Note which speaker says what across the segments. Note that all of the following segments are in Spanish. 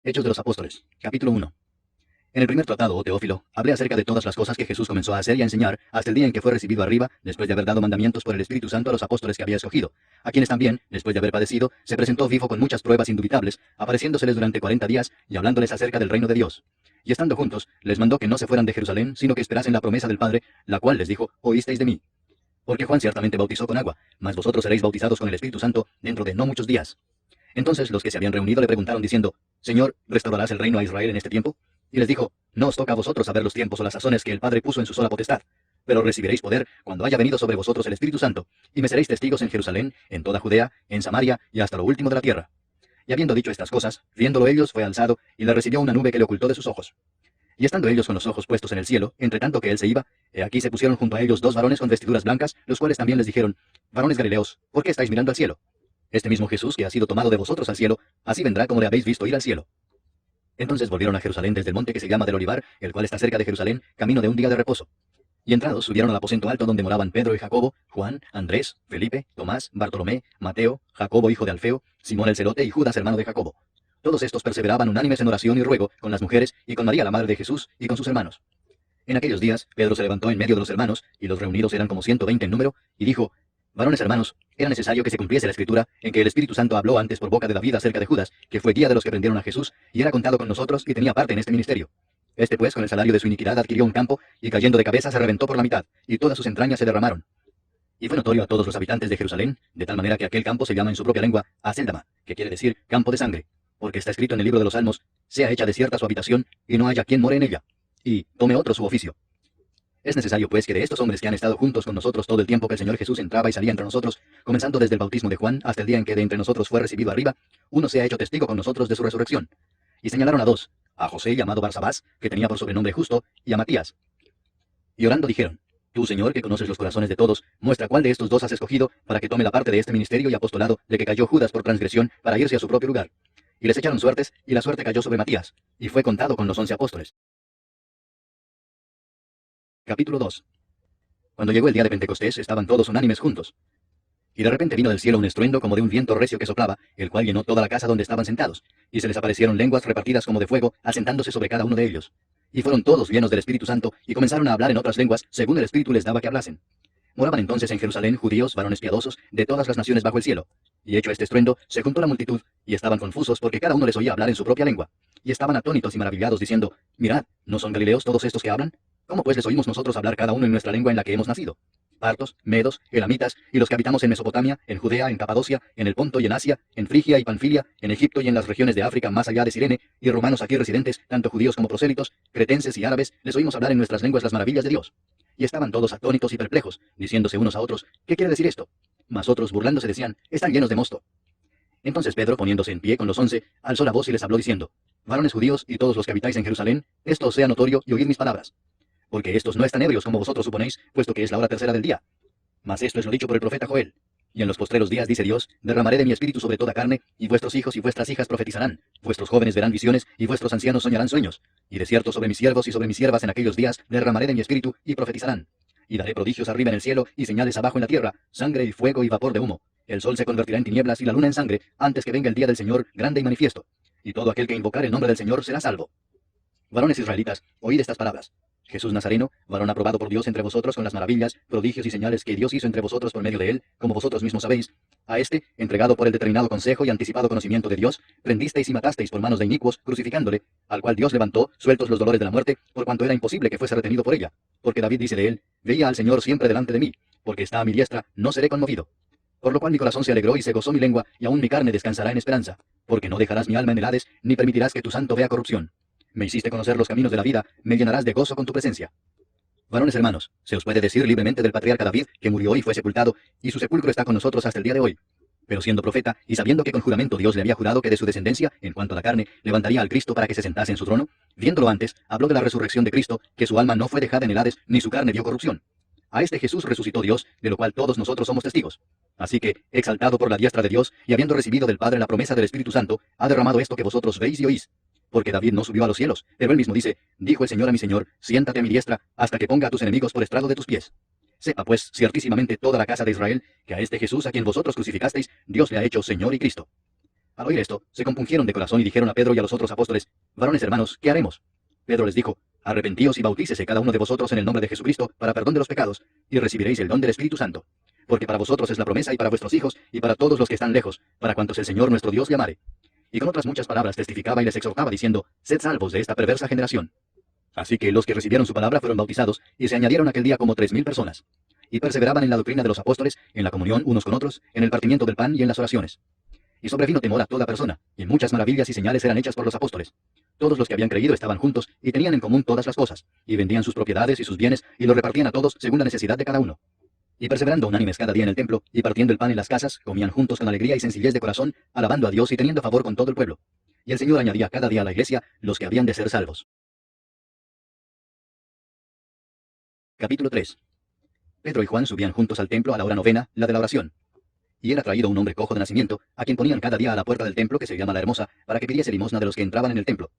Speaker 1: Hechos de los Apóstoles, capítulo 1. En el primer tratado, oh Teófilo, hablé acerca de todas las cosas que Jesús comenzó a hacer y a enseñar hasta el día en que fue recibido arriba, después de haber dado mandamientos por el Espíritu Santo a los apóstoles que había escogido, a quienes también, después de haber padecido, se presentó vivo con muchas pruebas indubitables, apareciéndoseles durante 40 días y hablándoles acerca del reino de Dios. Y estando juntos, les mandó que no se fueran de Jerusalén, sino que esperasen la promesa del Padre, la cual les dijo: oísteis de mí. Porque Juan ciertamente bautizó con agua, mas vosotros seréis bautizados con el Espíritu Santo dentro de no muchos días. Entonces los que se habían reunido le preguntaron diciendo: Señor, ¿restaurarás el reino a Israel en este tiempo? Y les dijo: No os toca a vosotros saber los tiempos o las sazones que el Padre puso en su sola potestad, pero recibiréis poder cuando haya venido sobre vosotros el Espíritu Santo, y me seréis testigos en Jerusalén, en toda Judea, en Samaria y hasta lo último de la tierra. Y habiendo dicho estas cosas, viéndolo ellos, fue alzado, y le recibió una nube que le ocultó de sus ojos. Y estando ellos con los ojos puestos en el cielo, entre tanto que él se iba, he aquí se pusieron junto a ellos dos varones con vestiduras blancas, los cuales también les dijeron: Varones Galileos, ¿por qué estáis mirando al cielo? Este mismo Jesús que ha sido tomado de vosotros al cielo, así vendrá como le habéis visto ir al cielo. Entonces volvieron a Jerusalén desde el monte que se llama del Olivar, el cual está cerca de Jerusalén, camino de un día de reposo. Y entrados subieron al aposento alto donde moraban Pedro y Jacobo, Juan, Andrés, Felipe, Tomás, Bartolomé, Mateo, Jacobo hijo de Alfeo, Simón el celote y Judas hermano de Jacobo. Todos estos perseveraban unánimes en oración y ruego, con las mujeres, y con María la madre de Jesús, y con sus hermanos. En aquellos días, Pedro se levantó en medio de los hermanos, y los reunidos eran como 120 en número, y dijo: Varones hermanos, era necesario que se cumpliese la Escritura, en que el Espíritu Santo habló antes por boca de David acerca de Judas, que fue guía de los que prendieron a Jesús, y era contado con nosotros, y tenía parte en este ministerio. Este pues, con el salario de su iniquidad, adquirió un campo, y cayendo de cabeza se reventó por la mitad, y todas sus entrañas se derramaron. Y fue notorio a todos los habitantes de Jerusalén, de tal manera que aquel campo se llama en su propia lengua Acéldama, que quiere decir campo de sangre, porque está escrito en el libro de los Salmos: sea hecha desierta su habitación, y no haya quien more en ella, y tome otro su oficio. Es necesario pues que de estos hombres que han estado juntos con nosotros todo el tiempo que el Señor Jesús entraba y salía entre nosotros, comenzando desde el bautismo de Juan hasta el día en que de entre nosotros fue recibido arriba, uno sea hecho testigo con nosotros de su resurrección. Y señalaron a dos: a José llamado Barsabás, que tenía por sobrenombre Justo, y a Matías. Y orando dijeron: Tú, Señor, que conoces los corazones de todos, muestra cuál de estos dos has escogido para que tome la parte de este ministerio y apostolado de que cayó Judas por transgresión para irse a su propio lugar. Y les echaron suertes, y la suerte cayó sobre Matías, y fue contado con los 11 apóstoles. Capítulo 2. Cuando llegó el día de Pentecostés, estaban todos unánimes juntos. Y de repente vino del cielo un estruendo como de un viento recio que soplaba, el cual llenó toda la casa donde estaban sentados, y se les aparecieron lenguas repartidas como de fuego, asentándose sobre cada uno de ellos. Y fueron todos llenos del Espíritu Santo, y comenzaron a hablar en otras lenguas, según el Espíritu les daba que hablasen. Moraban entonces en Jerusalén judíos, varones piadosos, de todas las naciones bajo el cielo. Y hecho este estruendo, se juntó la multitud, y estaban confusos porque cada uno les oía hablar en su propia lengua. Y estaban atónitos y maravillados, diciendo: Mirad, ¿no son galileos todos estos que hablan? ¿Cómo pues les oímos nosotros hablar cada uno en nuestra lengua en la que hemos nacido? Partos, medos, elamitas, y los que habitamos en Mesopotamia, en Judea, en Capadocia, en el Ponto y en Asia, en Frigia y Panfilia, en Egipto y en las regiones de África más allá de Cirene, y romanos aquí residentes, tanto judíos como prosélitos, cretenses y árabes, les oímos hablar en nuestras lenguas las maravillas de Dios. Y estaban todos atónitos y perplejos, diciéndose unos a otros: ¿Qué quiere decir esto? Mas otros, burlándose, decían: Están llenos de mosto. Entonces Pedro, poniéndose en pie con los 11, alzó la voz y les habló diciendo: Varones judíos y todos los que habitáis en Jerusalén, esto os sea notorio y oíd mis palabras. Porque estos no están ebrios como vosotros suponéis, puesto que es la hora tercera del día. Mas esto es lo dicho por el profeta Joel. Y en los postreros días, dice Dios, derramaré de mi espíritu sobre toda carne, y vuestros hijos y vuestras hijas profetizarán, vuestros jóvenes verán visiones, y vuestros ancianos soñarán sueños. Y de cierto sobre mis siervos y sobre mis siervas en aquellos días derramaré de mi espíritu, y profetizarán. Y daré prodigios arriba en el cielo, y señales abajo en la tierra, sangre y fuego y vapor de humo. El sol se convertirá en tinieblas y la luna en sangre, antes que venga el día del Señor grande y manifiesto. Y todo aquel que invocar el nombre del Señor será salvo. Varones israelitas, oíd estas palabras. Jesús Nazareno, varón aprobado por Dios entre vosotros con las maravillas, prodigios y señales que Dios hizo entre vosotros por medio de él, como vosotros mismos sabéis, a este, entregado por el determinado consejo y anticipado conocimiento de Dios, prendisteis y matasteis por manos de inicuos, crucificándole, al cual Dios levantó, sueltos los dolores de la muerte, por cuanto era imposible que fuese retenido por ella. Porque David dice de él: Veía al Señor siempre delante de mí, porque está a mi diestra, no seré conmovido. Por lo cual mi corazón se alegró y se gozó mi lengua, y aún mi carne descansará en esperanza, porque no dejarás mi alma en el Hades, ni permitirás que tu santo vea corrupción. Me hiciste conocer los caminos de la vida, me llenarás de gozo con tu presencia. Varones hermanos, se os puede decir libremente del patriarca David, que murió y fue sepultado, y su sepulcro está con nosotros hasta el día de hoy. Pero siendo profeta, y sabiendo que con juramento Dios le había jurado que de su descendencia, en cuanto a la carne, levantaría al Cristo para que se sentase en su trono, viéndolo antes, habló de la resurrección de Cristo, que su alma no fue dejada en el Hades, ni su carne vio corrupción. A este Jesús resucitó Dios, de lo cual todos nosotros somos testigos. Así que, exaltado por la diestra de Dios, y habiendo recibido del Padre la promesa del Espíritu Santo, ha derramado esto que vosotros veis y oís. Porque David no subió a los cielos, pero él mismo dice: Dijo el Señor a mi Señor: Siéntate a mi diestra, hasta que ponga a tus enemigos por estrado de tus pies. Sepa pues ciertísimamente toda la casa de Israel, que a este Jesús a quien vosotros crucificasteis, Dios le ha hecho Señor y Cristo. Al oír esto, se compungieron de corazón y dijeron a Pedro y a los otros apóstoles: Varones hermanos, ¿qué haremos? Pedro les dijo: Arrepentíos y bautícese cada uno de vosotros en el nombre de Jesucristo para perdón de los pecados, y recibiréis el don del Espíritu Santo. Porque para vosotros es la promesa, y para vuestros hijos, y para todos los que están lejos, para cuantos el Señor nuestro Dios llamare. Y con otras muchas palabras testificaba y les exhortaba, diciendo: Sed salvos de esta perversa generación. Así que los que recibieron su palabra fueron bautizados, y se añadieron aquel día como 3000 personas. Y perseveraban en la doctrina de los apóstoles, en la comunión unos con otros, en el partimiento del pan y en las oraciones. Y sobrevino temor a toda persona, y muchas maravillas y señales eran hechas por los apóstoles. Todos los que habían creído estaban juntos, y tenían en común todas las cosas, y vendían sus propiedades y sus bienes, y los repartían a todos según la necesidad de cada uno. Y perseverando unánimes cada día en el templo, y partiendo el pan en las casas, comían juntos con alegría y sencillez de corazón, alabando a Dios y teniendo favor con todo el pueblo. Y el Señor añadía cada día a la iglesia los que habían de ser salvos. Capítulo 3. Pedro y Juan subían juntos al templo a la hora novena, la de la oración. Y era traído un hombre cojo de nacimiento, a quien ponían cada día a la puerta del templo, que se llama la Hermosa, para que pidiese limosna de los que entraban en el templo.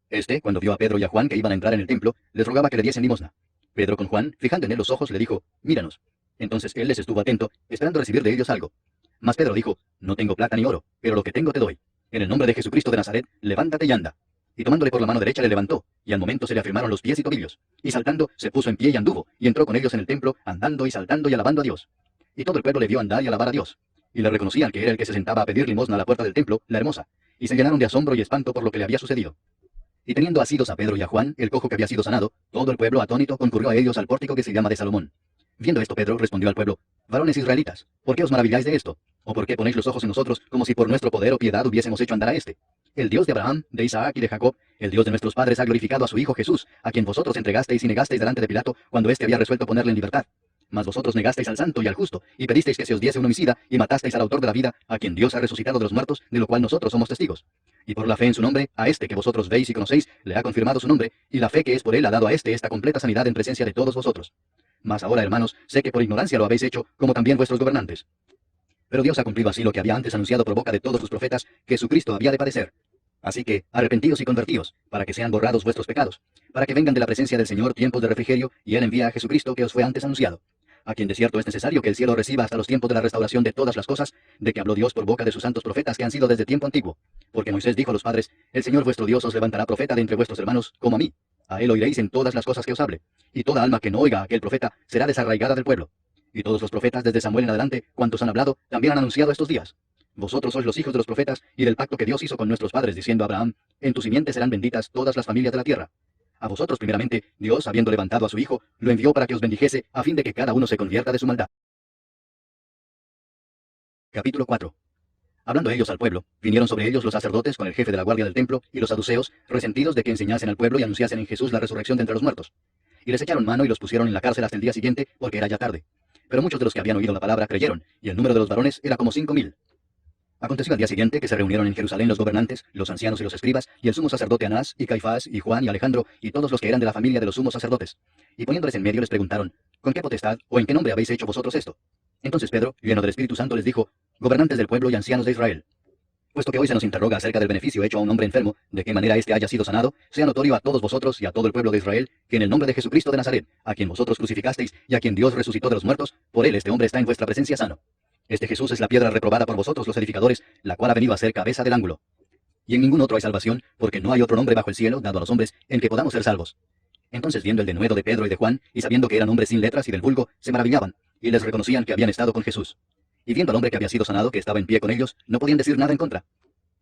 Speaker 1: Este, cuando vio a Pedro y a Juan que iban a entrar en el templo, les rogaba que le diesen limosna. Pedro con Juan, fijando en él los ojos, le dijo: Míranos. Entonces él les estuvo atento, esperando recibir de ellos algo. Mas Pedro dijo: No tengo plata ni oro, pero lo que tengo te doy. En el nombre de Jesucristo de Nazaret, levántate y anda. Y tomándole por la mano derecha le levantó, y al momento se le afirmaron los pies y tobillos. Y saltando, se puso en pie y anduvo, y entró con ellos en el templo, andando y saltando y alabando a Dios. Y todo el pueblo le vio andar y alabar a Dios. Y le reconocían que era el que se sentaba a pedir limosna a la puerta del templo, la Hermosa. Y se llenaron de asombro y espanto por lo que le había sucedido. Y teniendo asidos a Pedro y a Juan, el cojo que había sido sanado, todo el pueblo atónito concurrió a ellos al pórtico que se llama de Salomón. Viendo esto, Pedro respondió al pueblo: Varones israelitas, ¿por qué os maravilláis de esto? ¿O por qué ponéis los ojos en nosotros, como si por nuestro poder o piedad hubiésemos hecho andar a este? El Dios de Abraham, de Isaac y de Jacob, el Dios de nuestros padres, ha glorificado a su Hijo Jesús, a quien vosotros entregasteis y negasteis delante de Pilato, cuando éste había resuelto ponerle en libertad. Mas vosotros negasteis al santo y al justo, y pedisteis que se os diese un homicida, y matasteis al autor de la vida, a quien Dios ha resucitado de los muertos, de lo cual nosotros somos testigos. Y por la fe en su nombre, a este que vosotros veis y conocéis, le ha confirmado su nombre, y la fe que es por él ha dado a este esta completa sanidad en presencia de todos vosotros. Mas ahora, hermanos, sé que por ignorancia lo habéis hecho, como también vuestros gobernantes. Pero Dios ha cumplido así lo que había antes anunciado por boca de todos sus profetas, que su Cristo había de padecer. Así que, arrepentíos y convertíos, para que sean borrados vuestros pecados, para que vengan de la presencia del Señor tiempos de refrigerio, y Él envía a Jesucristo que os fue antes anunciado, a quien de cierto es necesario que el cielo reciba hasta los tiempos de la restauración de todas las cosas, de que habló Dios por boca de sus santos profetas que han sido desde tiempo antiguo. Porque Moisés dijo a los padres: El Señor vuestro Dios os levantará profeta de entre vuestros hermanos, como a mí. A él oiréis en todas las cosas que os hable. Y toda alma que no oiga a aquel profeta será desarraigada del pueblo. Y todos los profetas desde Samuel en adelante, cuantos han hablado, también han anunciado estos días. Vosotros sois los hijos de los profetas y del pacto que Dios hizo con nuestros padres, diciendo a Abraham: En tu simiente serán benditas todas las familias de la tierra. A vosotros primeramente, Dios, habiendo levantado a su Hijo, lo envió para que os bendijese, a fin de que cada uno se convierta de su maldad. Capítulo 4. Hablando ellos al pueblo, vinieron sobre ellos los sacerdotes con el jefe de la guardia del templo y los saduceos, resentidos de que enseñasen al pueblo y anunciasen en Jesús la resurrección de entre los muertos. Y les echaron mano y los pusieron en la cárcel hasta el día siguiente, porque era ya tarde. Pero muchos de los que habían oído la palabra creyeron, y el número de los varones era como 5000. Aconteció al día siguiente que se reunieron en Jerusalén los gobernantes, los ancianos y los escribas, y el sumo sacerdote Anás, y Caifás, y Juan, y Alejandro, y todos los que eran de la familia de los sumos sacerdotes. Y poniéndoles en medio les preguntaron: ¿Con qué potestad o en qué nombre habéis hecho vosotros esto? Entonces Pedro, lleno del Espíritu Santo, les dijo: Gobernantes del pueblo y ancianos de Israel, puesto que hoy se nos interroga acerca del beneficio hecho a un hombre enfermo, de qué manera éste haya sido sanado, sea notorio a todos vosotros y a todo el pueblo de Israel, que en el nombre de Jesucristo de Nazaret, a quien vosotros crucificasteis y a quien Dios resucitó de los muertos, por él este hombre está en vuestra presencia sano. Este Jesús es la piedra reprobada por vosotros los edificadores, la cual ha venido a ser cabeza del ángulo. Y en ningún otro hay salvación, porque no hay otro nombre bajo el cielo, dado a los hombres, en que podamos ser salvos. Entonces, viendo el denuedo de Pedro y de Juan, y sabiendo que eran hombres sin letras y del vulgo, se maravillaban, y les reconocían que habían estado con Jesús. Y viendo al hombre que había sido sanado, que estaba en pie con ellos, no podían decir nada en contra.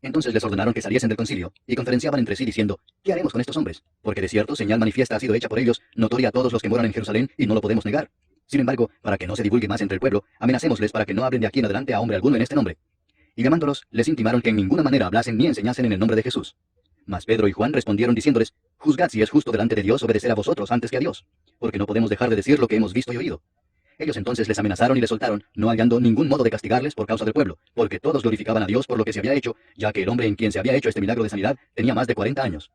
Speaker 1: Entonces les ordenaron que saliesen del concilio, y conferenciaban entre sí diciendo: ¿Qué haremos con estos hombres? Porque de cierto señal manifiesta ha sido hecha por ellos, notoria a todos los que moran en Jerusalén, y no lo podemos negar. Sin embargo, para que no se divulgue más entre el pueblo, amenacémosles para que no hablen de aquí en adelante a hombre alguno en este nombre. Y llamándolos, les intimaron que en ninguna manera hablasen ni enseñasen en el nombre de Jesús. Mas Pedro y Juan respondieron diciéndoles: Juzgad si es justo delante de Dios obedecer a vosotros antes que a Dios, porque no podemos dejar de decir lo que hemos visto y oído. Ellos entonces les amenazaron y les soltaron, no hallando ningún modo de castigarles por causa del pueblo, porque todos glorificaban a Dios por lo que se había hecho, ya que el hombre en quien se había hecho este milagro de sanidad tenía más de 40 años.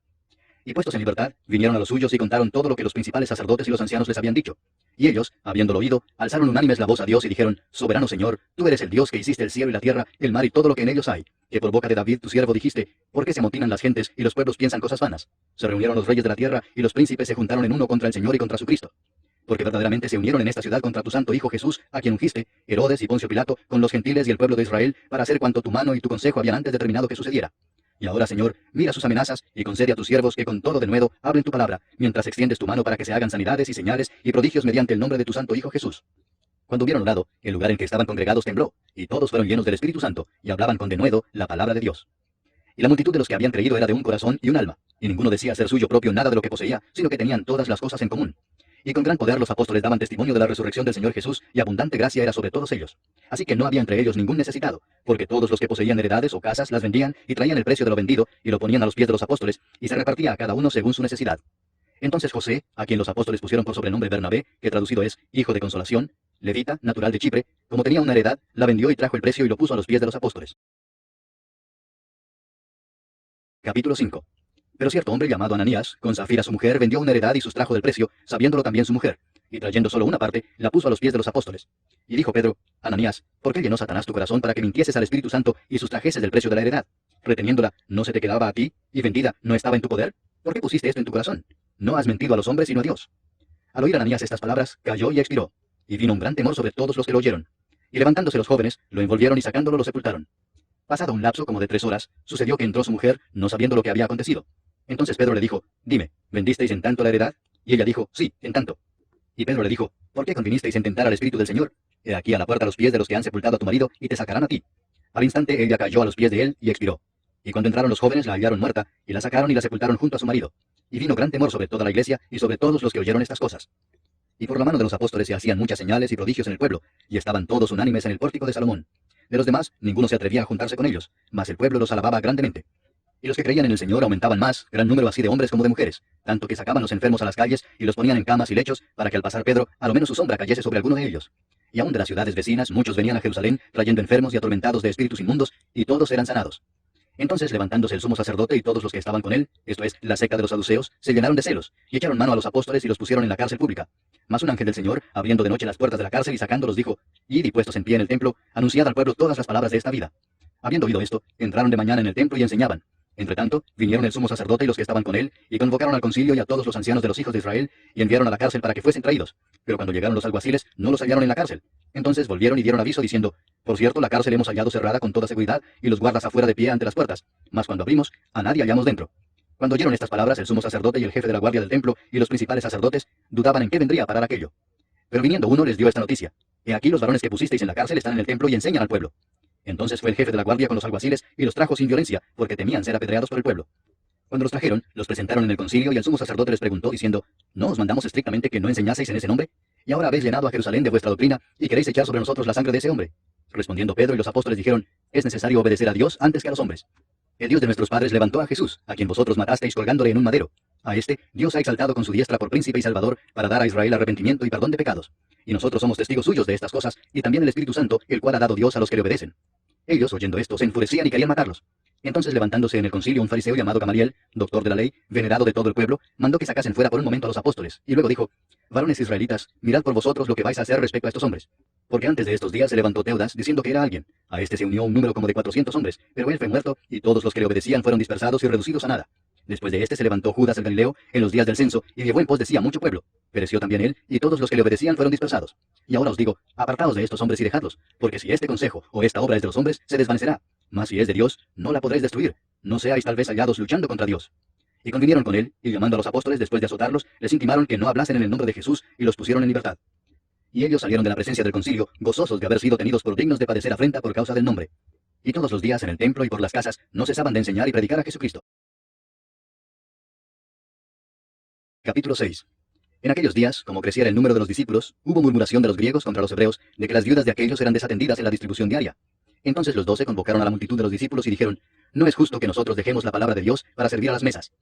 Speaker 1: Y puestos en libertad, vinieron a los suyos y contaron todo lo que los principales sacerdotes y los ancianos les habían dicho. Y ellos, habiéndolo oído, alzaron unánimes la voz a Dios y dijeron: Soberano Señor, tú eres el Dios que hiciste el cielo y la tierra, el mar y todo lo que en ellos hay, que por boca de David tu siervo dijiste: ¿Por qué se amotinan las gentes y los pueblos piensan cosas vanas? Se reunieron los reyes de la tierra y los príncipes se juntaron en uno contra el Señor y contra su Cristo. porque verdaderamente se unieron en esta ciudad contra tu santo Hijo Jesús, a quien ungiste, Herodes y Poncio Pilato, con los gentiles y el pueblo de Israel, para hacer cuanto tu mano y tu consejo habían antes determinado que sucediera. Y ahora, Señor, mira sus amenazas y concede a tus siervos que con todo denuedo hablen tu palabra, mientras extiendes tu mano para que se hagan sanidades y señales y prodigios mediante el nombre de tu santo Hijo Jesús. Cuando hubieron orado, el lugar en que estaban congregados tembló, y todos fueron llenos del Espíritu Santo, y hablaban con denuedo la palabra de Dios. Y la multitud de los que habían creído era de un corazón y un alma, y ninguno decía ser suyo propio nada de lo que poseía, sino que tenían todas las cosas en común. Y con gran poder los apóstoles daban testimonio de la resurrección del Señor Jesús, y abundante gracia era sobre todos ellos. Así que no había entre ellos ningún necesitado, porque todos los que poseían heredades o casas las vendían, y traían el precio de lo vendido, y lo ponían a los pies de los apóstoles, y se repartía a cada uno según su necesidad. Entonces José, a quien los apóstoles pusieron por sobrenombre Bernabé, que traducido es Hijo de Consolación, levita, natural de Chipre, como tenía una heredad, la vendió y trajo el precio y lo puso a los pies de los apóstoles. Capítulo 5. Pero cierto hombre llamado Ananías, con Zafira su mujer, vendió una heredad y sustrajo del precio, sabiéndolo también su mujer, y trayendo solo una parte, la puso a los pies de los apóstoles. Y dijo Pedro: Ananías, ¿por qué llenó Satanás tu corazón para que mintieses al Espíritu Santo y sustrajeses del precio de la heredad? Reteniéndola, ¿no se te quedaba a ti? Y vendida, ¿no estaba en tu poder? ¿Por qué pusiste esto en tu corazón? No has mentido a los hombres sino a Dios. Al oír Ananías estas palabras, cayó y expiró, y vino un gran temor sobre todos los que lo oyeron. Y levantándose los jóvenes, lo envolvieron y sacándolo lo sepultaron. Pasado un lapso como de 3 horas, sucedió que entró su mujer, no sabiendo lo que había acontecido. Entonces Pedro le dijo: Dime, ¿vendisteis en tanto la heredad? Y ella dijo: Sí, en tanto. Y Pedro le dijo: ¿Por qué convinisteis en tentar al Espíritu del Señor? He aquí a la puerta los pies de los que han sepultado a tu marido, y te sacarán a ti. Al instante ella cayó a los pies de él y expiró. Y cuando entraron los jóvenes la hallaron muerta, y la sacaron y la sepultaron junto a su marido. Y vino gran temor sobre toda la iglesia y sobre todos los que oyeron estas cosas. Y por la mano de los apóstoles se hacían muchas señales y prodigios en el pueblo, y estaban todos unánimes en el pórtico de Salomón. De los demás, ninguno se atrevía a juntarse con ellos, mas el pueblo los alababa grandemente. Y los que creían en el Señor aumentaban más, gran número así de hombres como de mujeres, tanto que sacaban los enfermos a las calles y los ponían en camas y lechos, para que al pasar Pedro, a lo menos su sombra cayese sobre alguno de ellos. Y aun de las ciudades vecinas, muchos venían a Jerusalén, trayendo enfermos y atormentados de espíritus inmundos, y todos eran sanados. Entonces, levantándose el sumo sacerdote y todos los que estaban con él, esto es, la secta de los saduceos, se llenaron de celos, y echaron mano a los apóstoles y los pusieron en la cárcel pública. Mas un ángel del Señor, abriendo de noche las puertas de la cárcel y sacándolos, dijo: Id y puestos en pie en el templo, anunciad al pueblo todas las palabras de esta vida. Habiendo oído esto, entraron de mañana en el templo y enseñaban. Entretanto, vinieron el sumo sacerdote y los que estaban con él, y convocaron al concilio y a todos los ancianos de los hijos de Israel, y enviaron a la cárcel para que fuesen traídos. Pero cuando llegaron los alguaciles, no los hallaron en la cárcel. Entonces volvieron y dieron aviso diciendo: Por cierto, la cárcel hemos hallado cerrada con toda seguridad, y los guardas afuera de pie ante las puertas. Mas cuando abrimos, a nadie hallamos dentro. Cuando oyeron estas palabras, el sumo sacerdote y el jefe de la guardia del templo y los principales sacerdotes dudaban en qué vendría a parar aquello. Pero viniendo uno les dio esta noticia: He aquí los varones que pusisteis en la cárcel están en el templo y enseñan al pueblo. Entonces fue el jefe de la guardia con los alguaciles y los trajo sin violencia, porque temían ser apedreados por el pueblo. Cuando los trajeron, los presentaron en el concilio y el sumo sacerdote les preguntó diciendo: ¿No os mandamos estrictamente que no enseñaseis en ese nombre? Y ahora habéis llenado a Jerusalén de vuestra doctrina y queréis echar sobre nosotros la sangre de ese hombre. Respondiendo Pedro y los apóstoles dijeron: Es necesario obedecer a Dios antes que a los hombres. El Dios de nuestros padres levantó a Jesús, a quien vosotros matasteis colgándole en un madero. A este Dios ha exaltado con su diestra por príncipe y salvador, para dar a Israel arrepentimiento y perdón de pecados. Y nosotros somos testigos suyos de estas cosas, y también el Espíritu Santo, el cual ha dado Dios a los que le obedecen. Ellos, oyendo esto, se enfurecían y querían matarlos. Entonces, levantándose en el concilio un fariseo llamado Gamaliel, doctor de la ley, venerado de todo el pueblo, mandó que sacasen fuera por un momento a los apóstoles, y luego dijo: Varones israelitas, mirad por vosotros lo que vais a hacer respecto a estos hombres. Porque antes de estos días se levantó Teudas, diciendo que era alguien. A este se unió un número como de 400 hombres, pero él fue muerto, y todos los que le obedecían fueron dispersados y reducidos a nada. Después de este se levantó Judas el Galileo en los días del censo, y llevó en pos de sí a mucho pueblo. Pereció también él, y todos los que le obedecían fueron dispersados. Y ahora os digo: apartaos de estos hombres y dejadlos, porque si este consejo o esta obra es de los hombres, se desvanecerá. Mas si es de Dios, no la podréis destruir. No seáis tal vez hallados luchando contra Dios. Y convinieron con él, y llamando a los apóstoles después de azotarlos, les intimaron que no hablasen en el nombre de Jesús, y los pusieron en libertad. Y ellos salieron de la presencia del concilio, gozosos de haber sido tenidos por dignos de padecer afrenta por causa del nombre. Y todos los días en el templo y por las casas no cesaban de enseñar y predicar a Jesucristo. Capítulo 6. En aquellos días, como creciera el número de los discípulos, hubo murmuración de los griegos contra los hebreos, de que las viudas de aquellos eran desatendidas en la distribución diaria. Entonces los 12 convocaron a la multitud de los discípulos y dijeron: No es justo que nosotros dejemos la palabra de Dios para servir a las mesas.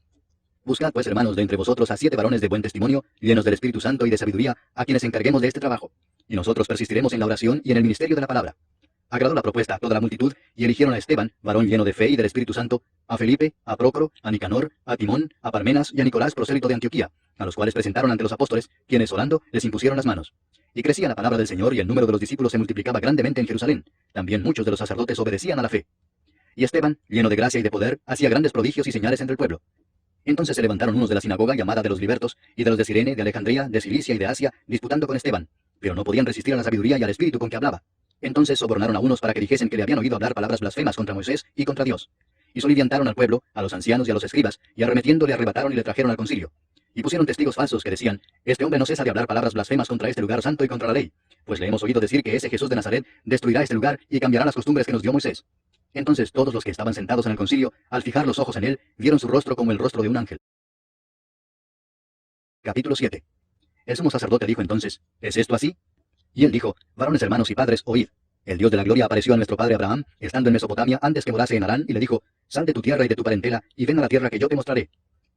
Speaker 1: Buscad pues, hermanos, de entre vosotros a 7 varones de buen testimonio, llenos del Espíritu Santo y de sabiduría, a quienes encarguemos de este trabajo. Y nosotros persistiremos en la oración y en el ministerio de la palabra. Agradó la propuesta a toda la multitud, y eligieron a Esteban, varón lleno de fe y del Espíritu Santo, a Felipe, a Prócoro, a Nicanor, a Timón, a Parmenas y a Nicolás, prosélito de Antioquía, a los cuales presentaron ante los apóstoles, quienes orando les impusieron las manos. Y crecía la palabra del Señor, y el número de los discípulos se multiplicaba grandemente en Jerusalén. También muchos de los sacerdotes obedecían a la fe. Y Esteban, lleno de gracia y de poder, hacía grandes prodigios y señales entre el pueblo. Entonces se levantaron unos de la sinagoga llamada de los libertos, y de los de Cirene, de Alejandría, de Cilicia y de Asia, disputando con Esteban, pero no podían resistir a la sabiduría y al espíritu con que hablaba. Entonces sobornaron a unos para que dijesen que le habían oído hablar palabras blasfemas contra Moisés y contra Dios. Y soliviantaron al pueblo, a los ancianos y a los escribas, y arremetiendo le arrebataron y le trajeron al concilio. Y pusieron testigos falsos que decían, este hombre no cesa de hablar palabras blasfemas contra este lugar santo y contra la ley, pues le hemos oído decir que ese Jesús de Nazaret destruirá este lugar y cambiará las costumbres que nos dio Moisés. Entonces todos los que estaban sentados en el concilio, al fijar los ojos en él, vieron su rostro como el rostro de un ángel. Capítulo 7. El sumo sacerdote dijo entonces, ¿es esto así? Y él dijo, varones hermanos y padres, oíd. El Dios de la gloria apareció a nuestro padre Abraham, estando en Mesopotamia, antes que morase en Harán, y le dijo, sal de tu tierra y de tu parentela, y ven a la tierra que yo te mostraré.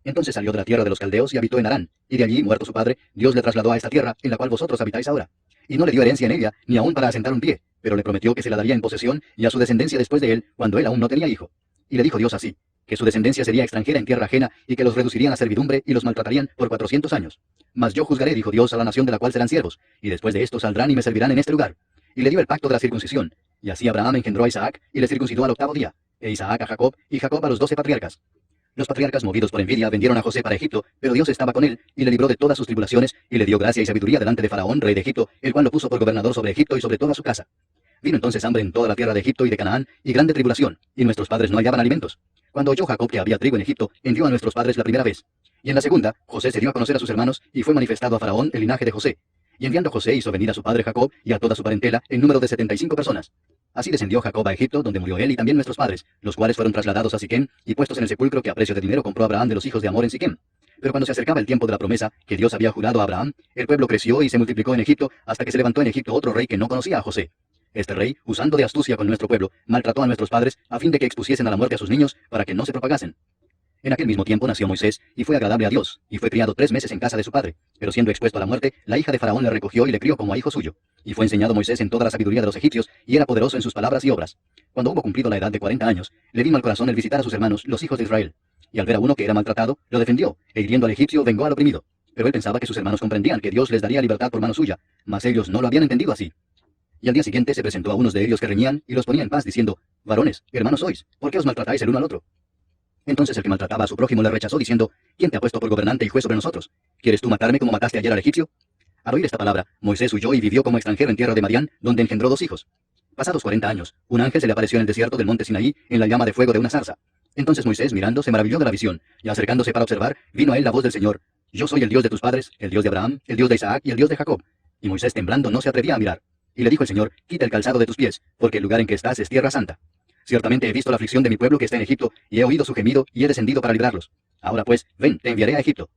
Speaker 1: Entonces salió de la tierra de los caldeos y habitó en Harán, y de allí, muerto su padre, Dios le trasladó a esta tierra, en la cual vosotros habitáis ahora. Y no le dio herencia en ella, ni aun para asentar un pie, pero le prometió que se la daría en posesión, y a su descendencia después de él, cuando él aún no tenía hijo. Y le dijo Dios así, que su descendencia sería extranjera en tierra ajena, y que los reducirían a servidumbre, y los maltratarían por 400 años. Mas yo juzgaré, dijo Dios, a la nación de la cual serán siervos, y después de esto saldrán y me servirán en este lugar. Y le dio el pacto de la circuncisión. Y así Abraham engendró a Isaac, y le circuncidó al 8º día, e Isaac a Jacob, y Jacob a los 12 patriarcas. Los patriarcas, movidos por envidia, vendieron a José para Egipto, pero Dios estaba con él, y le libró de todas sus tribulaciones, y le dio gracia y sabiduría delante de Faraón, rey de Egipto, el cual lo puso por gobernador sobre Egipto y sobre toda su casa. Vino entonces hambre en toda la tierra de Egipto y de Canaán, y grande tribulación, y nuestros padres no hallaban alimentos. Cuando oyó Jacob que había trigo en Egipto, envió a nuestros padres la primera vez. Y en la segunda, José se dio a conocer a sus hermanos, y fue manifestado a Faraón el linaje de José. Y enviando José hizo venir a su padre Jacob, y a toda su parentela, en número de 75 personas. Así descendió Jacob a Egipto, donde murió él y también nuestros padres, los cuales fueron trasladados a Siquem, y puestos en el sepulcro que a precio de dinero compró Abraham de los hijos de Amor en Siquem. Pero cuando se acercaba el tiempo de la promesa, que Dios había jurado a Abraham, el pueblo creció y se multiplicó en Egipto, hasta que se levantó en Egipto otro rey que no conocía a José. Este rey, usando de astucia con nuestro pueblo, maltrató a nuestros padres, a fin de que expusiesen a la muerte a sus niños, para que no se propagasen. En aquel mismo tiempo nació Moisés, y fue agradable a Dios, y fue criado 3 meses en casa de su padre. Pero siendo expuesto a la muerte, la hija de Faraón le recogió y le crió como a hijo suyo. Y fue enseñado Moisés en toda la sabiduría de los egipcios, y era poderoso en sus palabras y obras. Cuando hubo cumplido la edad de 40 años, le vino al corazón el visitar a sus hermanos, los hijos de Israel. Y al ver a uno que era maltratado, lo defendió, e hiriendo al egipcio, vengó al oprimido. Pero él pensaba que sus hermanos comprendían que Dios les daría libertad por mano suya, mas ellos no lo habían entendido así. Y al día siguiente se presentó a unos de ellos que reñían, y los ponía en paz, diciendo, varones, hermanos sois, ¿por qué os maltratáis el uno al otro? Entonces el que maltrataba a su prójimo le rechazó, diciendo, ¿quién te ha puesto por gobernante y juez sobre nosotros? ¿Quieres tú matarme como mataste ayer al egipcio? Al oír esta palabra, Moisés huyó y vivió como extranjero en tierra de Madián, donde engendró 2 hijos. Pasados 40 años, un ángel se le apareció en el desierto del monte Sinaí, en la llama de fuego de una zarza. Entonces Moisés, mirando, se maravilló de la visión, y acercándose para observar, vino a él la voz del Señor, yo soy el Dios de tus padres, el Dios de Abraham, el Dios de Isaac y el Dios de Jacob. Y Moisés, temblando, no se atrevía a mirar. Y le dijo el Señor, quita el calzado de tus pies, porque el lugar en que estás es tierra santa. Ciertamente he visto la aflicción de mi pueblo que está en Egipto, y he oído su gemido, y he descendido para librarlos. Ahora pues, ven, te enviaré a Egipto.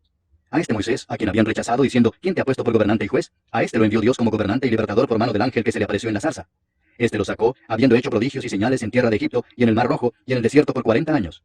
Speaker 1: A este Moisés, a quien habían rechazado, diciendo, ¿quién te ha puesto por gobernante y juez? A este lo envió Dios como gobernante y libertador por mano del ángel que se le apareció en la zarza. Este lo sacó, habiendo hecho prodigios y señales en tierra de Egipto, y en el mar Rojo, y en el desierto por 40 años.